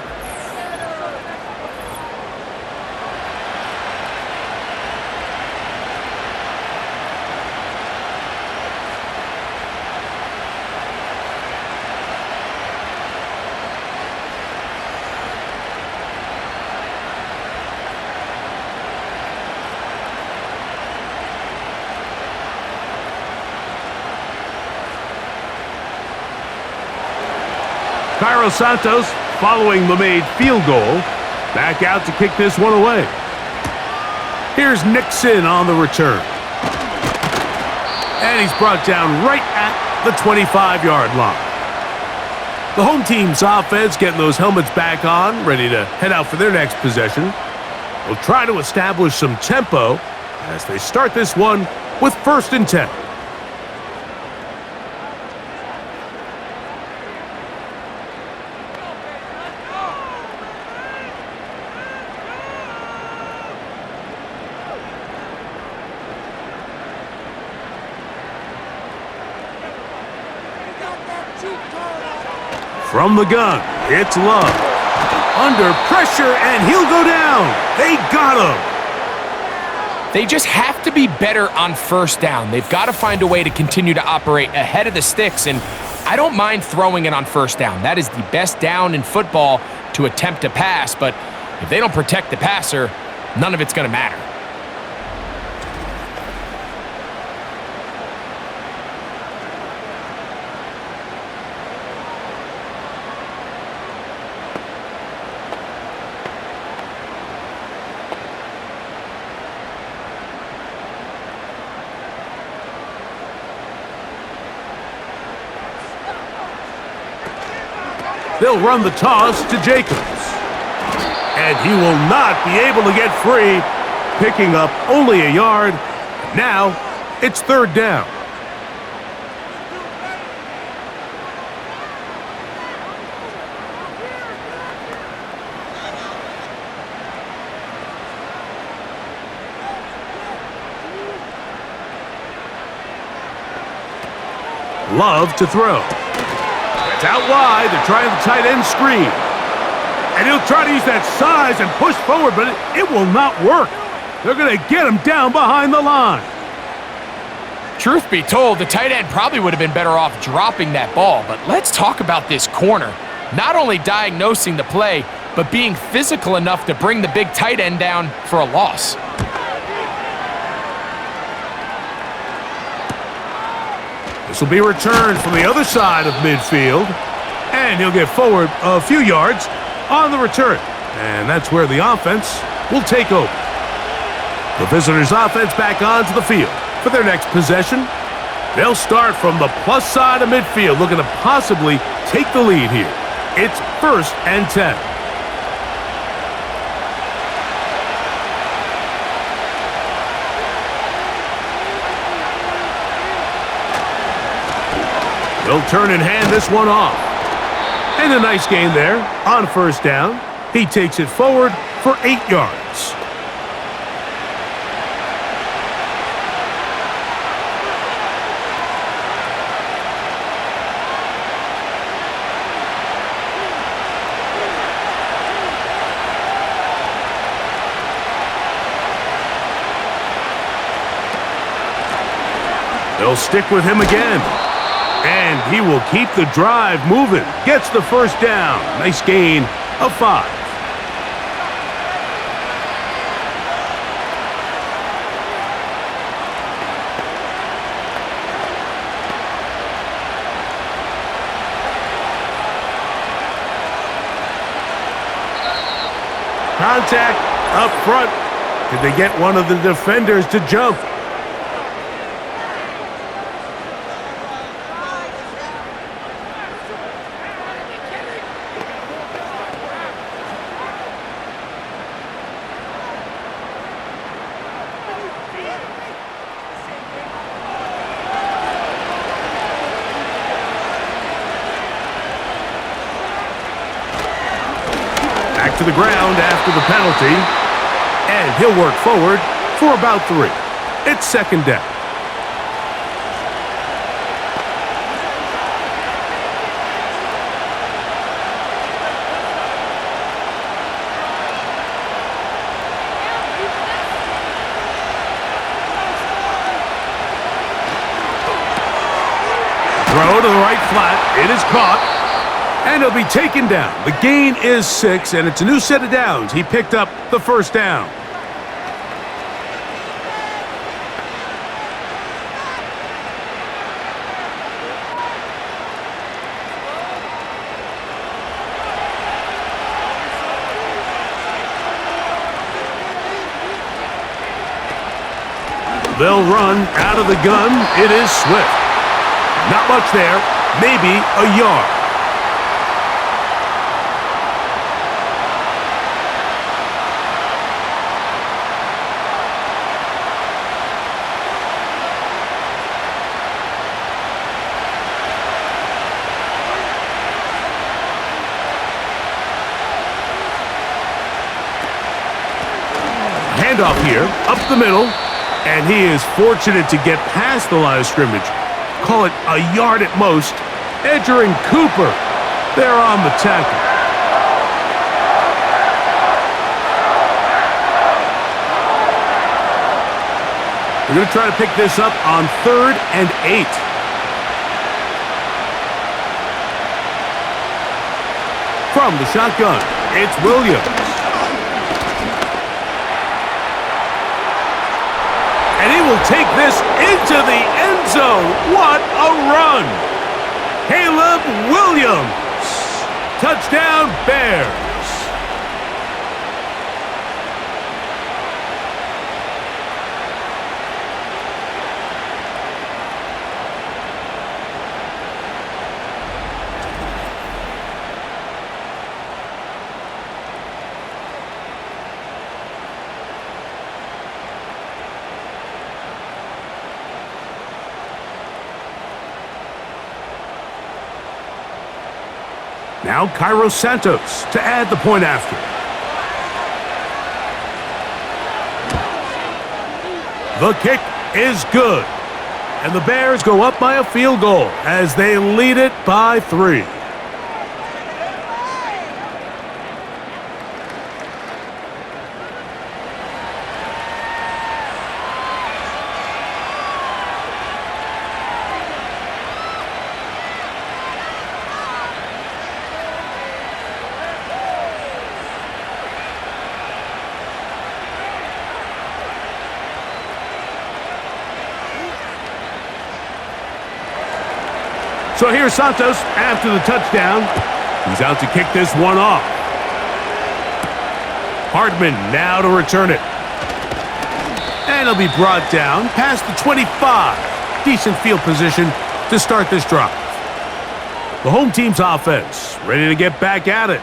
Cairo Santos, following the made field goal, back out to kick this one away. Here's Nixon on the return. And he's brought down right at the 25-yard line. The home team's offense getting those helmets back on, ready to head out for their next possession. They'll try to establish some tempo as they start this one with 1st and 10. From the gun, it's Love. Under pressure, and he'll go down. They got him. They just have to be better on first down. They've got to find a way to continue to operate ahead of the sticks, and I don't mind throwing it on first down. That is the best down in football to attempt to pass, but if they don't protect the passer, none of it's going to matter. They'll run the toss to Jacobs. And he will not be able to get free, picking up only a yard. Now, it's third down. Love to throw. It's out wide. They're trying the tight end screen. And he'll try to use that size and push forward, but it will not work. They're going to get him down behind the line. Truth be told, the tight end probably would have been better off dropping that ball, but let's talk about this corner. Not only diagnosing the play, but being physical enough to bring the big tight end down for a loss. This will be returned from the other side of midfield, and he'll get forward a few yards on the return. And that's where the offense will take over. The visitors' offense back onto the field for their next possession. They'll start from the plus side of midfield, looking to possibly take the lead here. It's 1st and 10. They'll turn and hand this one off. And a nice gain there on first down. He takes it forward for 8 yards. They'll stick with him again. And he will keep the drive moving. Gets the first down. Nice gain of 5. Contact up front. Did they get one of the defenders to jump? To the ground after the penalty, and he'll work forward for about 3. It's 2nd down. Throw to the right flat. It is caught. And he'll be taken down. The gain is 6, and it's a new set of downs. He picked up the first down. They'll run out of the gun. It is Swift. Not much there. Maybe a yard. Handoff here, up the middle, and he is fortunate to get past the line of scrimmage. Call it a yard at most. Edger and Cooper, they're on the tackle. They're going to try to pick this up on 3rd and 8. From the shotgun, it's Williams. And he will take this into the end zone. What a run! Caleb Williams. Touchdown, Bears. Now Cairo Santos to add the point after. The kick is good. And the Bears go up by a field goal as they lead it by 3. So here's Santos after the touchdown. He's out to kick this one off. Hardman now to return it. And he'll be brought down past the 25. Decent field position to start this drive. The home team's offense ready to get back at it.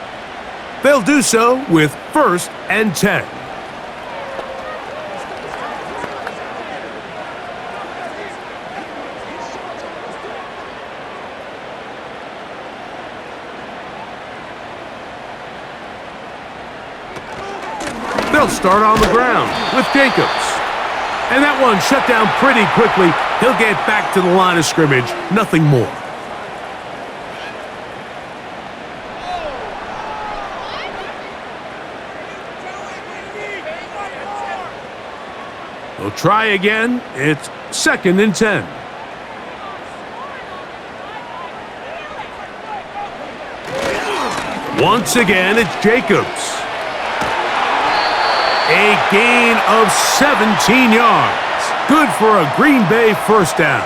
They'll do so with 1st and 10. They'll start on the ground with Jacobs. And that one shut down pretty quickly. He'll get back to the line of scrimmage. Nothing more. They'll try again. It's 2nd and 10. Once again, it's Jacobs. A gain of 17 yards. Good for a Green Bay first down.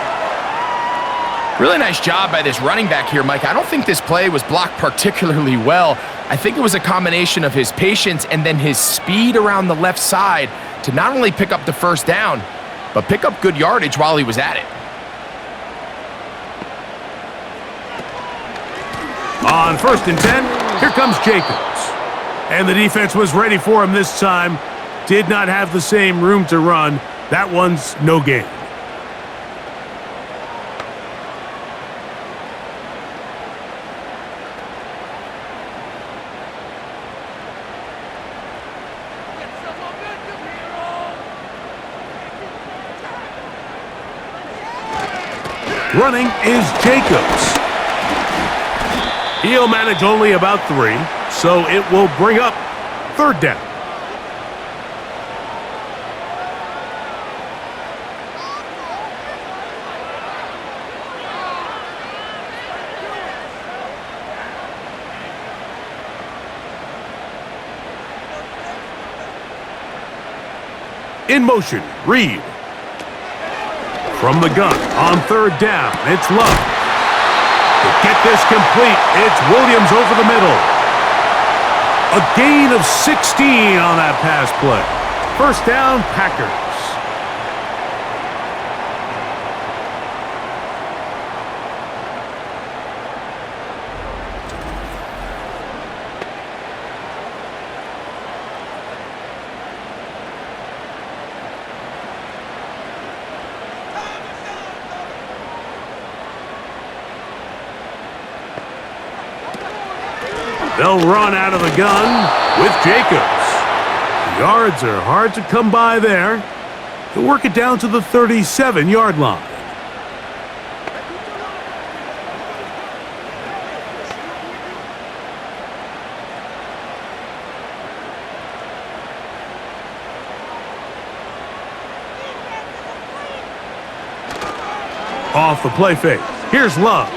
Really nice job by this running back here, Mike. I don't think this play was blocked particularly well. I think it was a combination of his patience and then his speed around the left side to not only pick up the first down, but pick up good yardage while he was at it. On 1st and 10, here comes Jacobs. And the defense was ready for him this time. Did not have the same room to run. That one's no gain. Running is Jacobs. He'll manage only about 3, so it will bring up 3rd down. In motion, Reed. From the gun on 3rd down, it's Love. To get this complete, it's Williams over the middle. A gain of 16 on that pass play. First down, Packers. They'll run out of the gun with Jacobs. The yards are hard to come by there. They'll work it down to the 37-yard line. Off the play fake. Here's Love.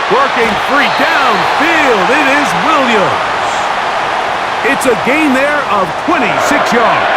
Working free downfield. It is Williams. It's a gain there of 26 yards.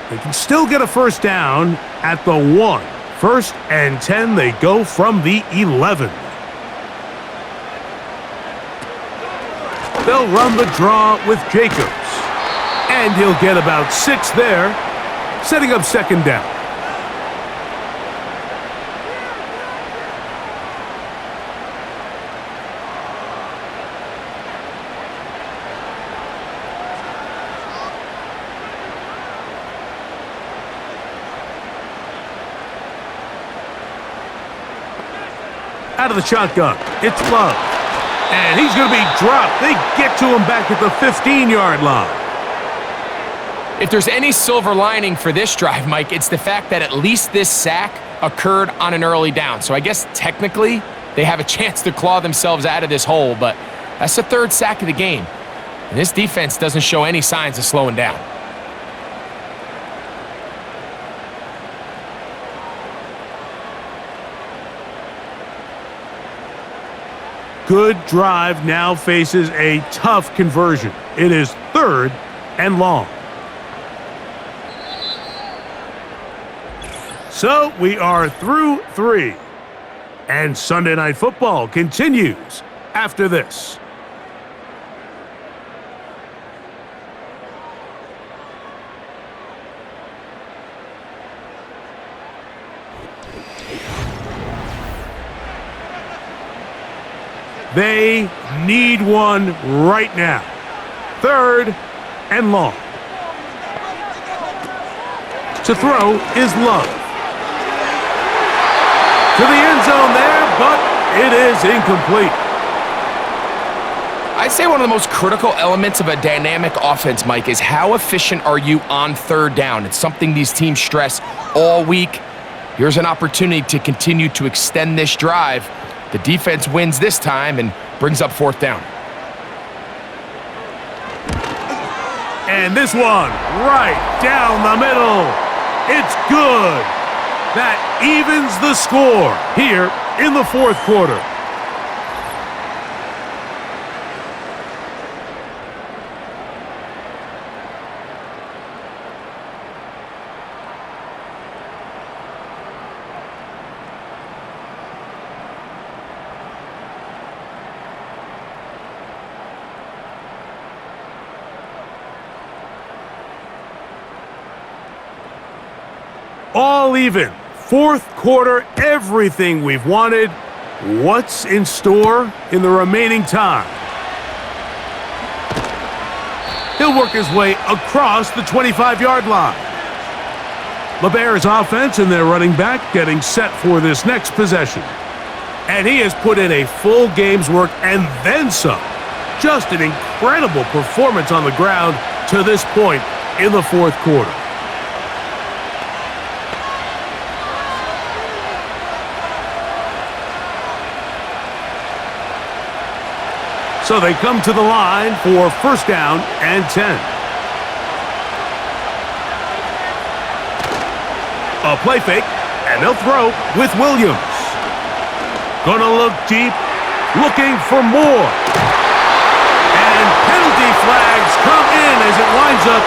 They can still get a first down at the 1. First and 10, they go from the 11. They'll run the draw with Jacobs. And he'll get about 6 there, setting up second down. Out of the shotgun, it's Love. And he's going to be dropped. They get to him back at the 15-yard line. If there's any silver lining for this drive, Mike, it's the fact that at least this sack occurred on an early down. So I guess technically they have a chance to claw themselves out of this hole, but that's the 3rd sack of the game. And this defense doesn't show any signs of slowing down. Good drive now faces a tough conversion. It is 3rd and long. So we are through 3. And Sunday Night Football continues after this. They need one right now. 3rd and long. To throw is Love. To the end zone there, but it is incomplete. I'd say one of the most critical elements of a dynamic offense, Mike, is how efficient are you on 3rd down? It's something these teams stress all week. Here's an opportunity to continue to extend this drive. The defense wins this time and brings up 4th down. And this one right down the middle. It's good. That evens the score here in the 4th quarter. All even. 4th quarter, everything we've wanted. What's in store in the remaining time? He'll work his way across the 25-yard line. The Bears offense and their running back getting set for this next possession. And he has put in a full game's work and then some. Just an incredible performance on the ground to this point in the 4th quarter. So they come to the line for first down and 10. A play fake, and they'll throw with Williams. Gonna look deep, looking for more. And penalty flags come in as it winds up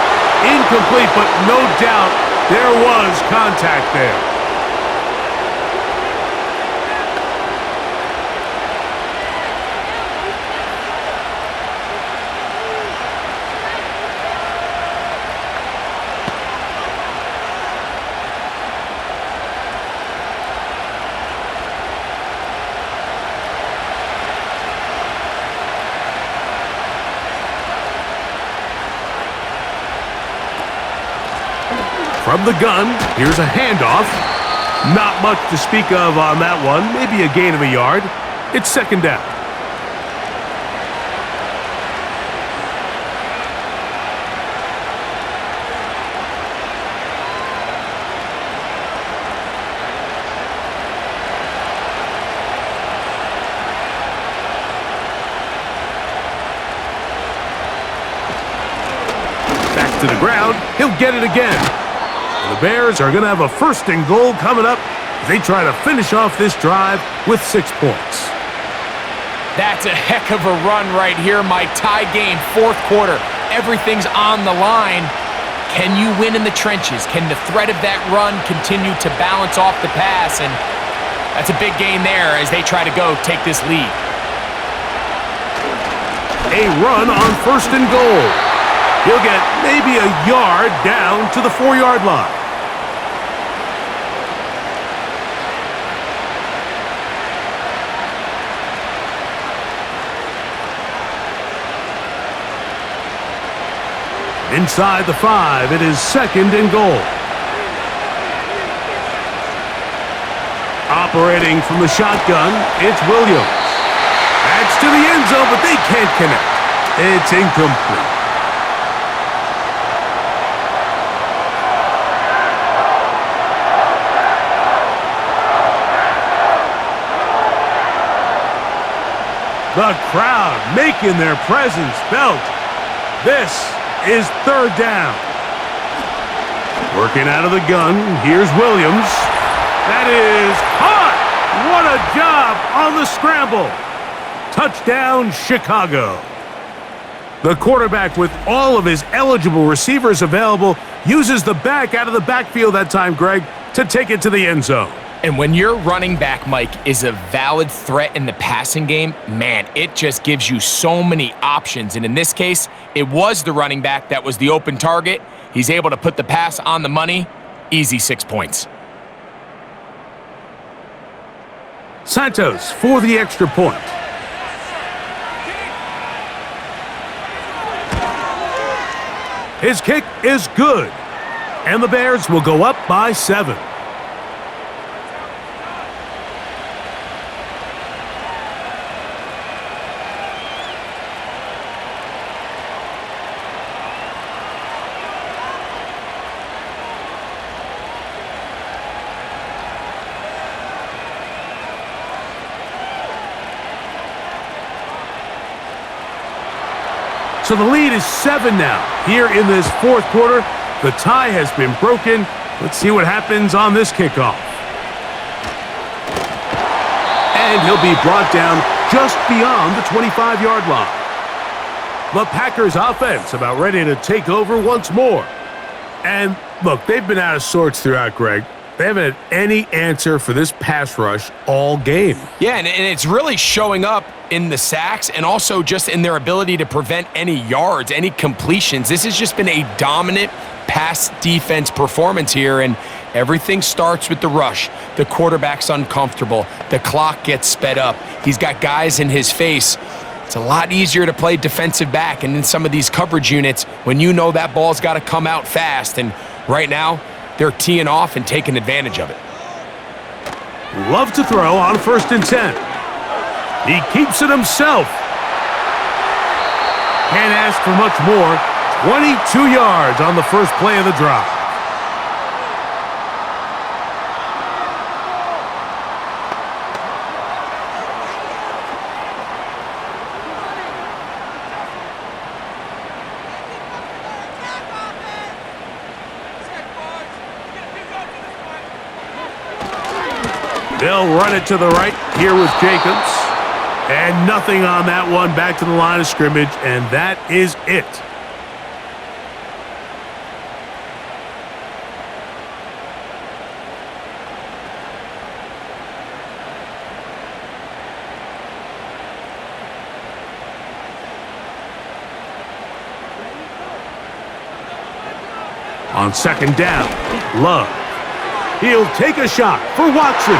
incomplete, but no doubt there was contact there. From the gun, here's a handoff. Not much to speak of on that one. Maybe a gain of a yard. It's second down. Back to the ground. He'll get it again. And the Bears are going to have a 1st and goal coming up as they try to finish off this drive with 6 points. That's a heck of a run right here, Mike. Tie game, 4th quarter. Everything's on the line. Can you win in the trenches? Can the threat of that run continue to balance off the pass? And that's a big gain there as they try to take this lead. A run on 1st and goal. He'll get maybe a yard down to the 4-yard line. Inside the 5, it is 2nd and goal. Operating from the shotgun, it's Williams. That's to the end zone, but they can't connect. It's incomplete. The crowd making their presence felt. This is 3rd down. Working out of the gun, here's Williams. That is caught! What a job on the scramble! Touchdown, Chicago. The quarterback, with all of his eligible receivers available, uses the back out of the backfield that time, Greg, to take it to the end zone. And when your running back, Mike, is a valid threat in the passing game, man, it just gives you so many options. And in this case, it was the running back that was the open target. He's able to put the pass on the money. Easy 6 points. Santos for the extra point. His kick is good. And the Bears will go up by 7. So the lead is 7 now. Here in this 4th quarter, the tie has been broken. Let's see what happens on this kickoff. And he'll be brought down just beyond the 25-yard line. The Packers offense about ready to take over once more. And look, they've been out of sorts throughout, Greg. They haven't had any answer for this pass rush all game. Yeah, and it's really showing up in the sacks and also just in their ability to prevent any yards, any completions. This has just been a dominant pass defense performance here, and everything starts with the rush. The quarterback's uncomfortable. The clock gets sped up. He's got guys in his face. It's a lot easier to play defensive back and in some of these coverage units when you know that ball's got to come out fast, and right now, they're teeing off and taking advantage of it. Love to throw on 1st and 10. He keeps it himself. Can't ask for much more. 22 yards on the first play of the drive. They'll run it to the right here with Jacobs. And nothing on that one. Back to the line of scrimmage, and that is it. On 2nd down, Love. He'll take a shot for Watson.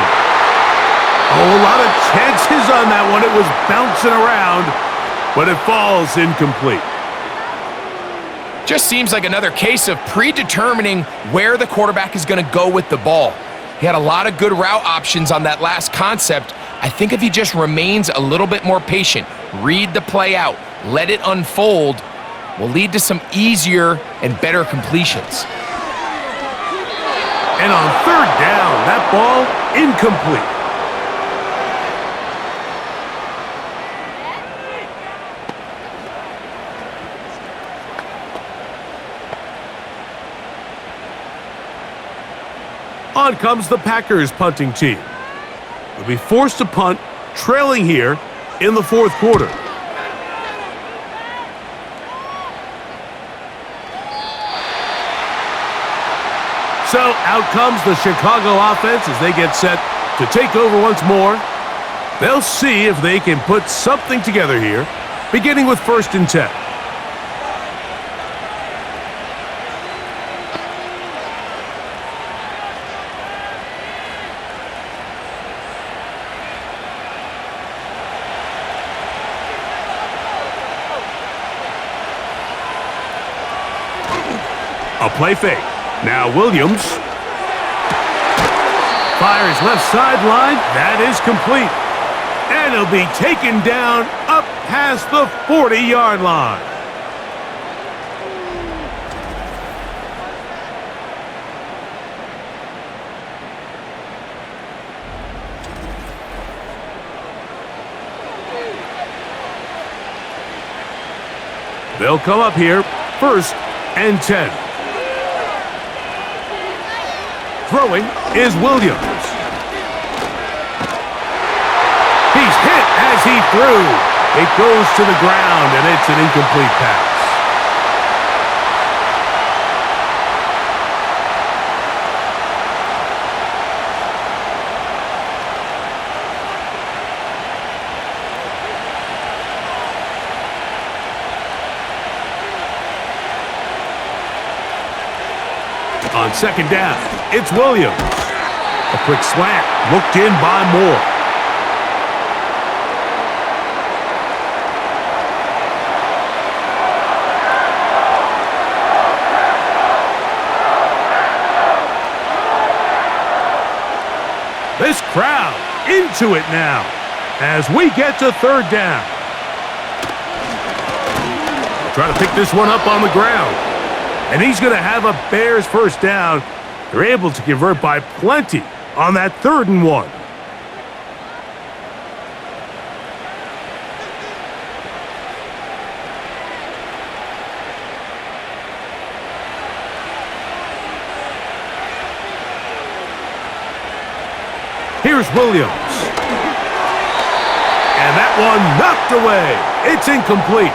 Oh, a lot of chances on that one. It was bouncing around, but it falls incomplete. Just seems like another case of predetermining where the quarterback is going to go with the ball. He had a lot of good route options on that last concept. I think if he just remains a little bit more patient, read the play out, let it unfold, will lead to some easier and better completions. And on 3rd down, that ball incomplete. On comes the Packers punting team. They'll be forced to punt, trailing here in the fourth quarter. So out comes the Chicago offense as they get set to take over once more. They'll see if they can put something together here, beginning with 1st and 10. A play fake. Now Williams fires left sideline. That is complete. And he'll be taken down up past the 40-yard line. They'll come up here, 1st and 10. Throwing is Williams. He's hit as he threw. It goes to the ground, and it's an incomplete pass. On 2nd down, it's Williams. A quick slant, looked in by Moore. This crowd into it now as we get to 3rd down. Try to pick this one up on the ground. And he's going to have a Bears 1st down. They're able to convert by plenty on that 3rd and 1. Here's Williams. And that one knocked away. It's incomplete.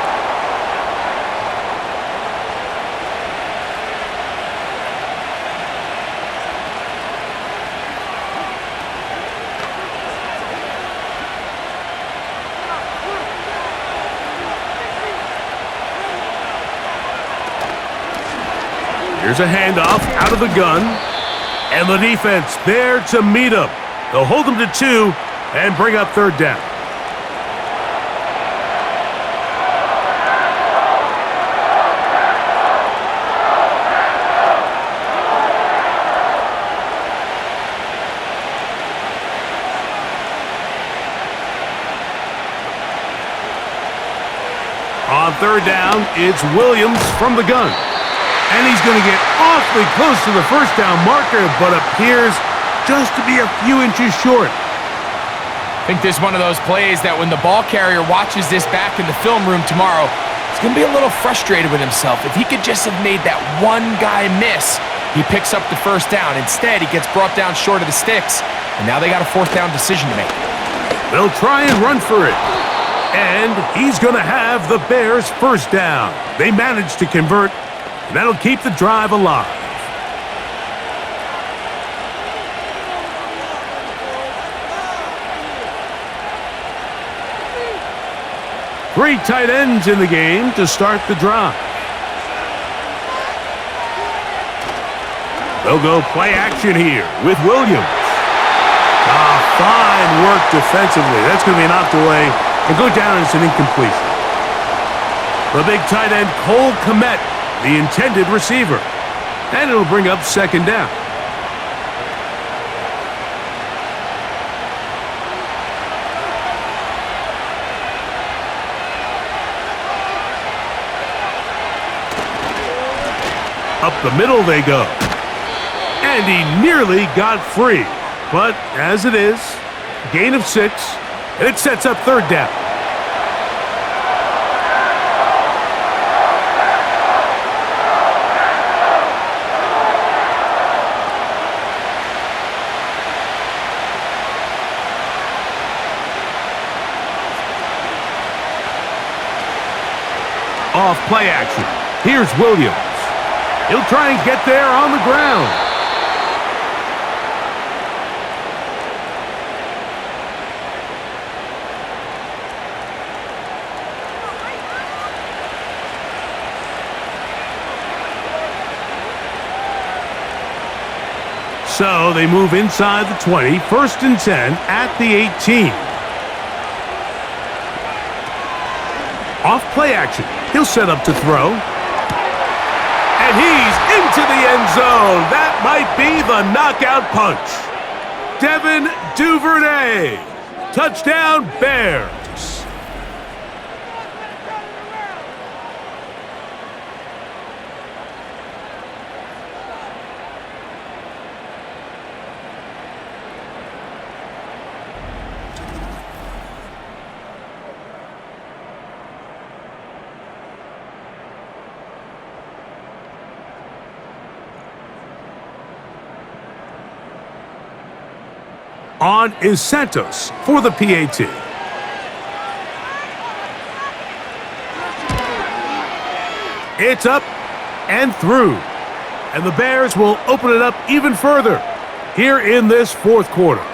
Here's a handoff out of the gun, and the defense there to meet him. They'll hold him to 2 and bring up 3rd down. On 3rd down, it's Williams from the gun. And he's going to get awfully close to the 1st down marker, but appears just to be a few inches short. I think this is one of those plays that when the ball carrier watches this back in the film room tomorrow, he's going to be a little frustrated with himself. If he could just have made that one guy miss, he picks up the 1st down. Instead, he gets brought down short of the sticks, and now they got a 4th down decision to make. They'll try and run for it. And he's going to have the Bears' 1st down. They managed to convert. That'll keep the drive alive. Three tight ends in the game to start the drive. They'll go play action here with Williams. Fine work defensively. That's going to be knocked away and go down as an incompletion. The big tight end, Cole Kmet, the intended receiver. And it'll bring up 2nd down. Up the middle they go. And he nearly got free. But as it is, gain of 6, and it sets up 3rd down. Off play action. Here's Williams. He'll try and get there on the ground. So they move inside the 20, 1st and 10 at the 18. Off play action. He'll set up to throw. And he's into the end zone. That might be the knockout punch. Devin Duvernay. Touchdown, Bears. On is Santos for the PAT. It's up and through. And the Bears will open it up even further here in this 4th quarter.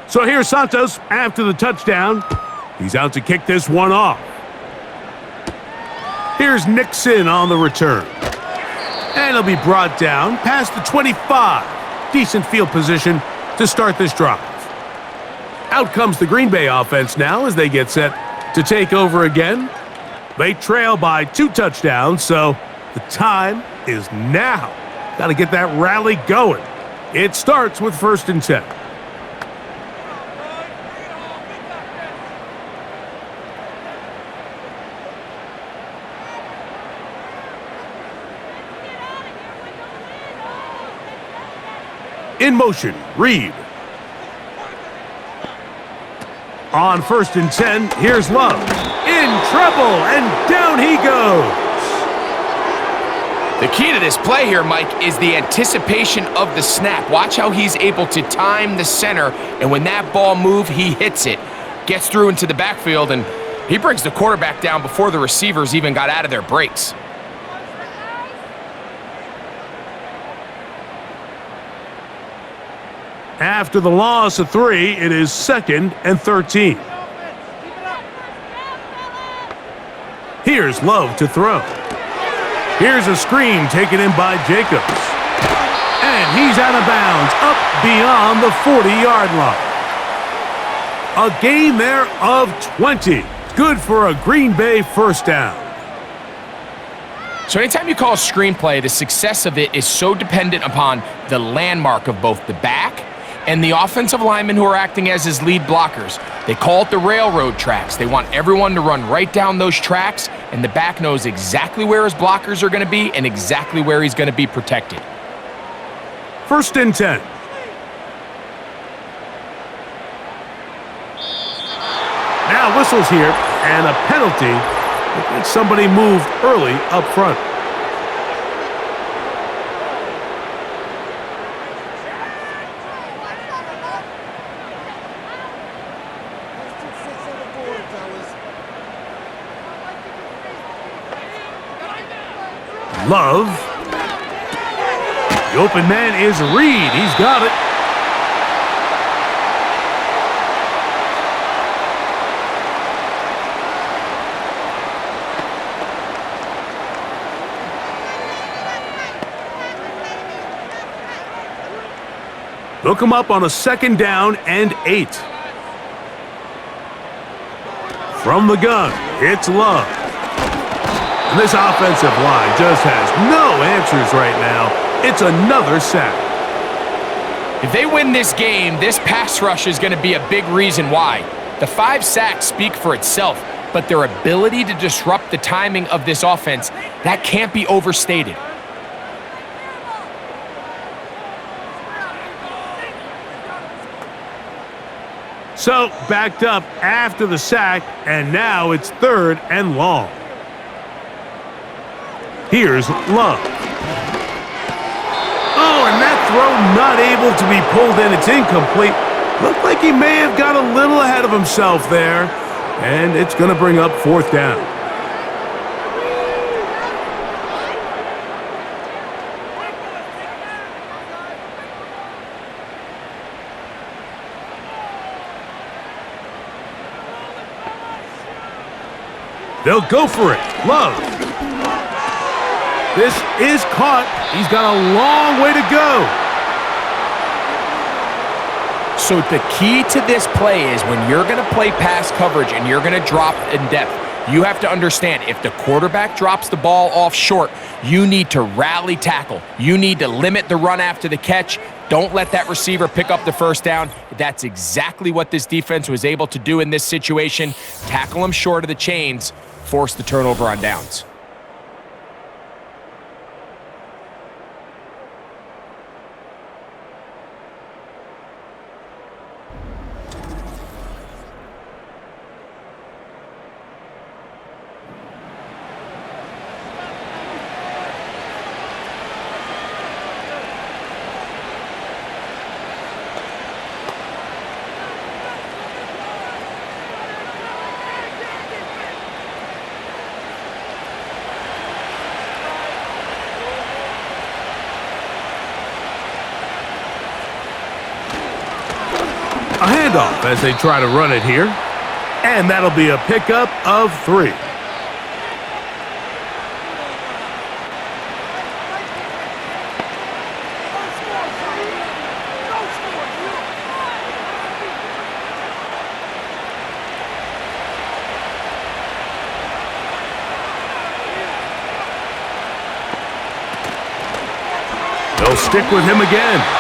So here's Santos after the touchdown. He's out to kick this one off. Here's Nixon on the return. And he'll be brought down past the 25. Decent field position to start this drive. Out comes the Green Bay offense now as they get set to take over again. They trail by 2 touchdowns, so the time is now. Got to get that rally going. It starts with 1st and 10. In motion, Reed. On 1st and 10, here's Love. In trouble, and down he goes. The key to this play here, Mike, is the anticipation of the snap. Watch how he's able to time the center, and when that ball moves, he hits it. Gets through into the backfield, and he brings the quarterback down before the receivers even got out of their breaks. After the loss of 3, it is 2nd and 13. Here's Love to throw. Here's a screen taken in by Jacobs. And he's out of bounds, up beyond the 40-yard line. A gain there of 20. Good for a Green Bay 1st down. So anytime you call a screenplay, the success of it is so dependent upon the landmark of both the back and the offensive linemen who are acting as his lead blockers. They call it the railroad tracks. They want everyone to run right down those tracks, and the back knows exactly where his blockers are going to be and exactly where he's going to be protected. 1st and 10. Now whistles here, and a penalty. Somebody moved early up front. Love. The open man is Reed. He's got it. They'll come up on a 2nd down and 8. From the gun, it's Love. And this offensive line just has no answers right now. It's another sack. If they win this game, this pass rush is going to be a big reason why. The 5 sacks speak for itself, but their ability to disrupt the timing of this offense, that can't be overstated. So, backed up after the sack, and now it's 3rd and long. Here's Love. Oh, and that throw not able to be pulled in. It's incomplete. Looked like he may have got a little ahead of himself there, and it's going to bring up 4th down. They'll go for it. Love. This is caught. He's got a long way to go. So the key to this play is when you're going to play pass coverage and you're going to drop in depth, you have to understand if the quarterback drops the ball off short, you need to rally tackle. You need to limit the run after the catch. Don't let that receiver pick up the 1st down. That's exactly what this defense was able to do in this situation. Tackle him short of the chains, force the turnover on downs. A handoff as they try to run it here. And that'll be a pickup of 3. They'll stick with him again.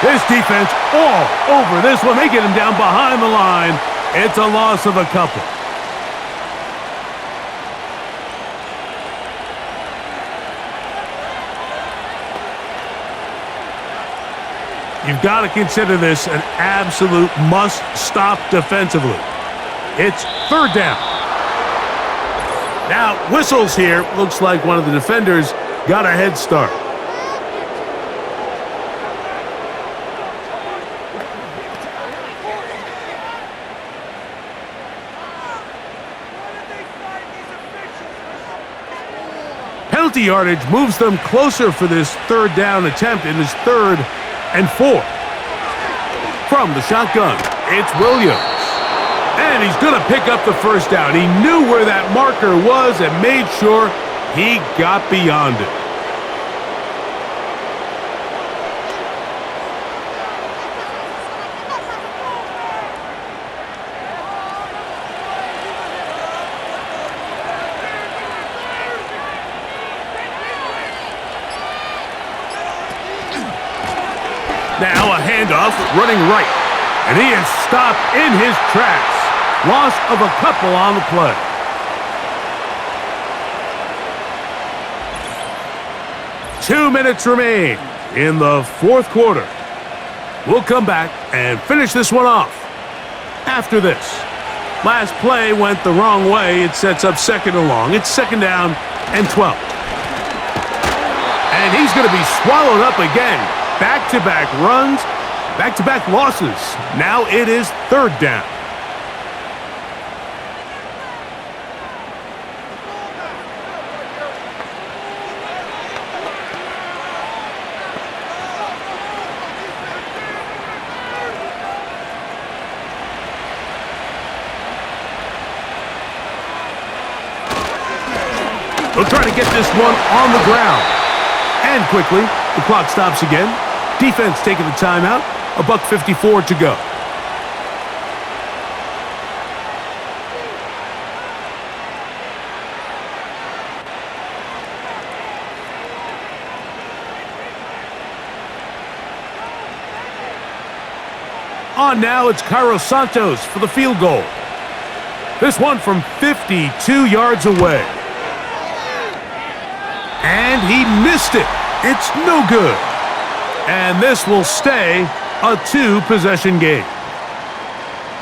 This defense all over this one. They get him down behind the line. It's a loss of a couple. You've got to consider this an absolute must-stop defensively. It's 3rd down. Now, whistles here. Looks like one of the defenders got a head start. Penalty yardage moves them closer for this 3rd down attempt. It is 3rd and 4. From the shotgun, it's Williams. And he's going to pick up the 1st down. He knew where that marker was and made sure he got beyond it. Now a handoff running right. And he is stopped in his tracks. Loss of a couple on the play. Two minutes remain in the 4th quarter. We'll come back and finish this one off after this. Last play went the wrong way. It sets up 2nd and long. It's 2nd down and 12. And he's going to be swallowed up again. Back-to-back runs, back-to-back losses. Now it is 3rd down. They'll try to get this one on the ground. And quickly, the clock stops again. Defense taking the timeout. $1:54 to go. On now, it's Cairo Santos for the field goal. This one from 52 yards away. And he missed it. It's no good. And this will stay a 2-possession game.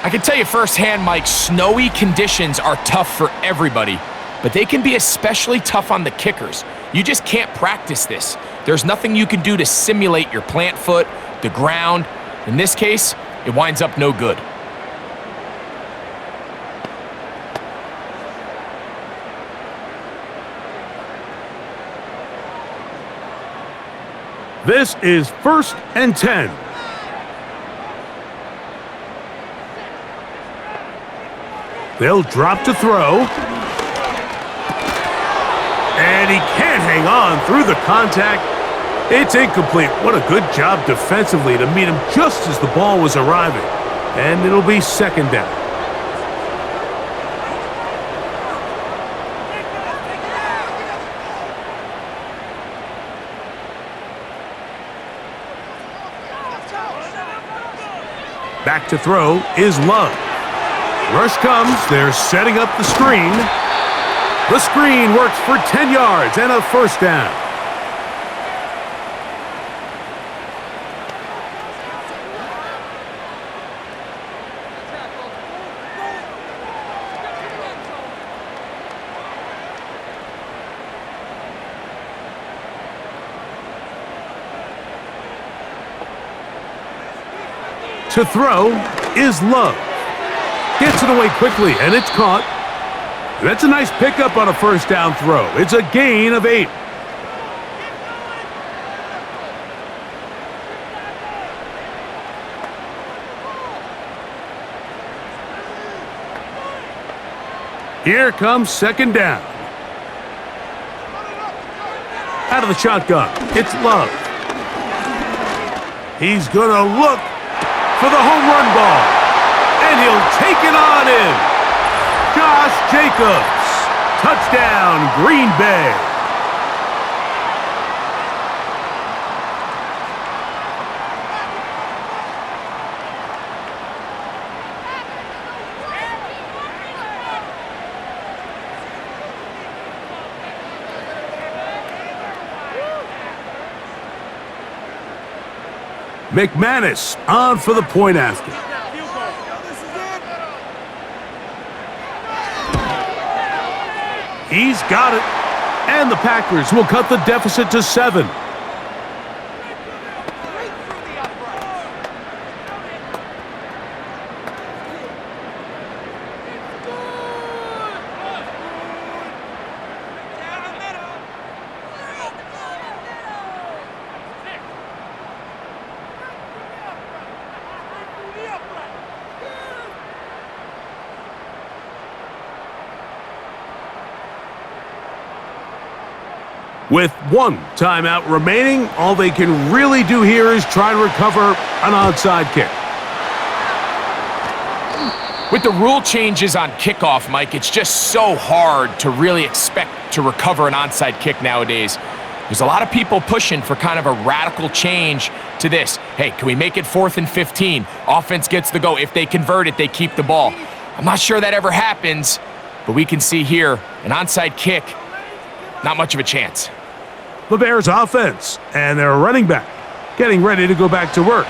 I can tell you firsthand, Mike, snowy conditions are tough for everybody, but they can be especially tough on the kickers. You just can't practice this. There's nothing you can do to simulate your plant foot, the ground. In this case, it winds up no good. This is 1st and 10. They'll drop to throw. And he can't hang on through the contact. It's incomplete. What a good job defensively to meet him just as the ball was arriving. And it'll be 2nd down. Back to throw is Love. Rush comes. They're setting up the screen. The screen works for 10 yards and a 1st down. To throw is Love. Gets it away quickly, and it's caught. That's a nice pickup on a 1st down throw. It's a gain of 8. Here comes 2nd down. Out of the shotgun, it's Love. He's gonna look for the home run ball, and he'll take it on in. Josh Jacobs, touchdown, Green Bay. McManus on for the point after. He's got it. And the Packers will cut the deficit to 7. With 1 timeout remaining, all they can really do here is try to recover an onside kick. With the rule changes on kickoff, Mike, it's just so hard to really expect to recover an onside kick nowadays. There's a lot of people pushing for kind of a radical change to this. Hey, can we make it 4th and 15? Offense gets the go. If they convert it, they keep the ball. I'm not sure that ever happens, but we can see here an onside kick, not much of a chance. The Bears offense and their running back getting ready to go back to work.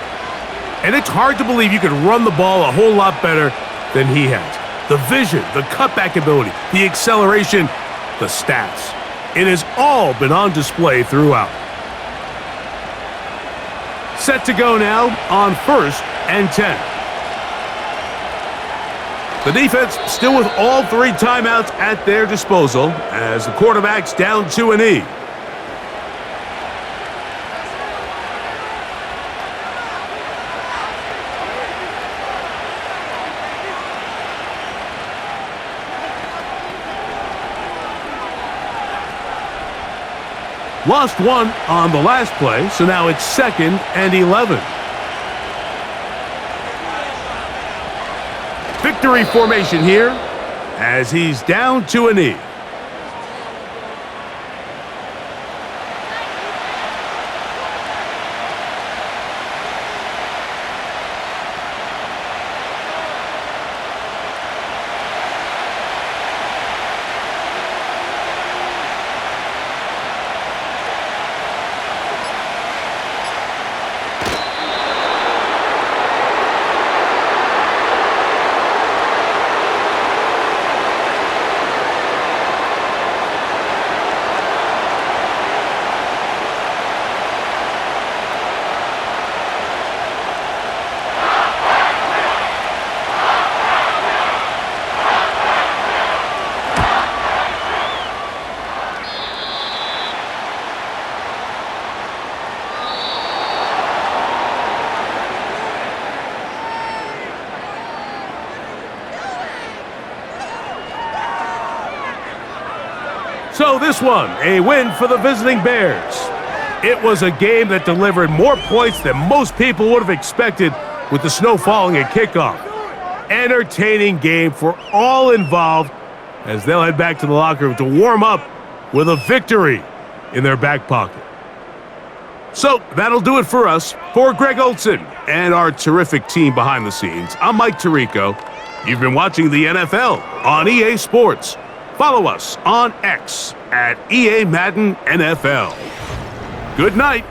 And it's hard to believe you could run the ball a whole lot better than he has. The vision, the cutback ability, the acceleration, the stats. It has all been on display throughout. Set to go now on 1st and 10. The defense still with all 3 timeouts at their disposal as the quarterback's down to a knee. Lost 1 on the last play, so now it's 2nd and 11. Victory formation here as he's down to a knee. So this one, a win for the visiting Bears. It was a game that delivered more points than most people would have expected with the snow falling at kickoff. Entertaining game for all involved as they'll head back to the locker room to warm up with a victory in their back pocket. So that'll do it for us. For Greg Olson and our terrific team behind the scenes, I'm Mike Tirico. You've been watching the NFL on EA Sports. Follow us on X at EA Madden NFL. Good night.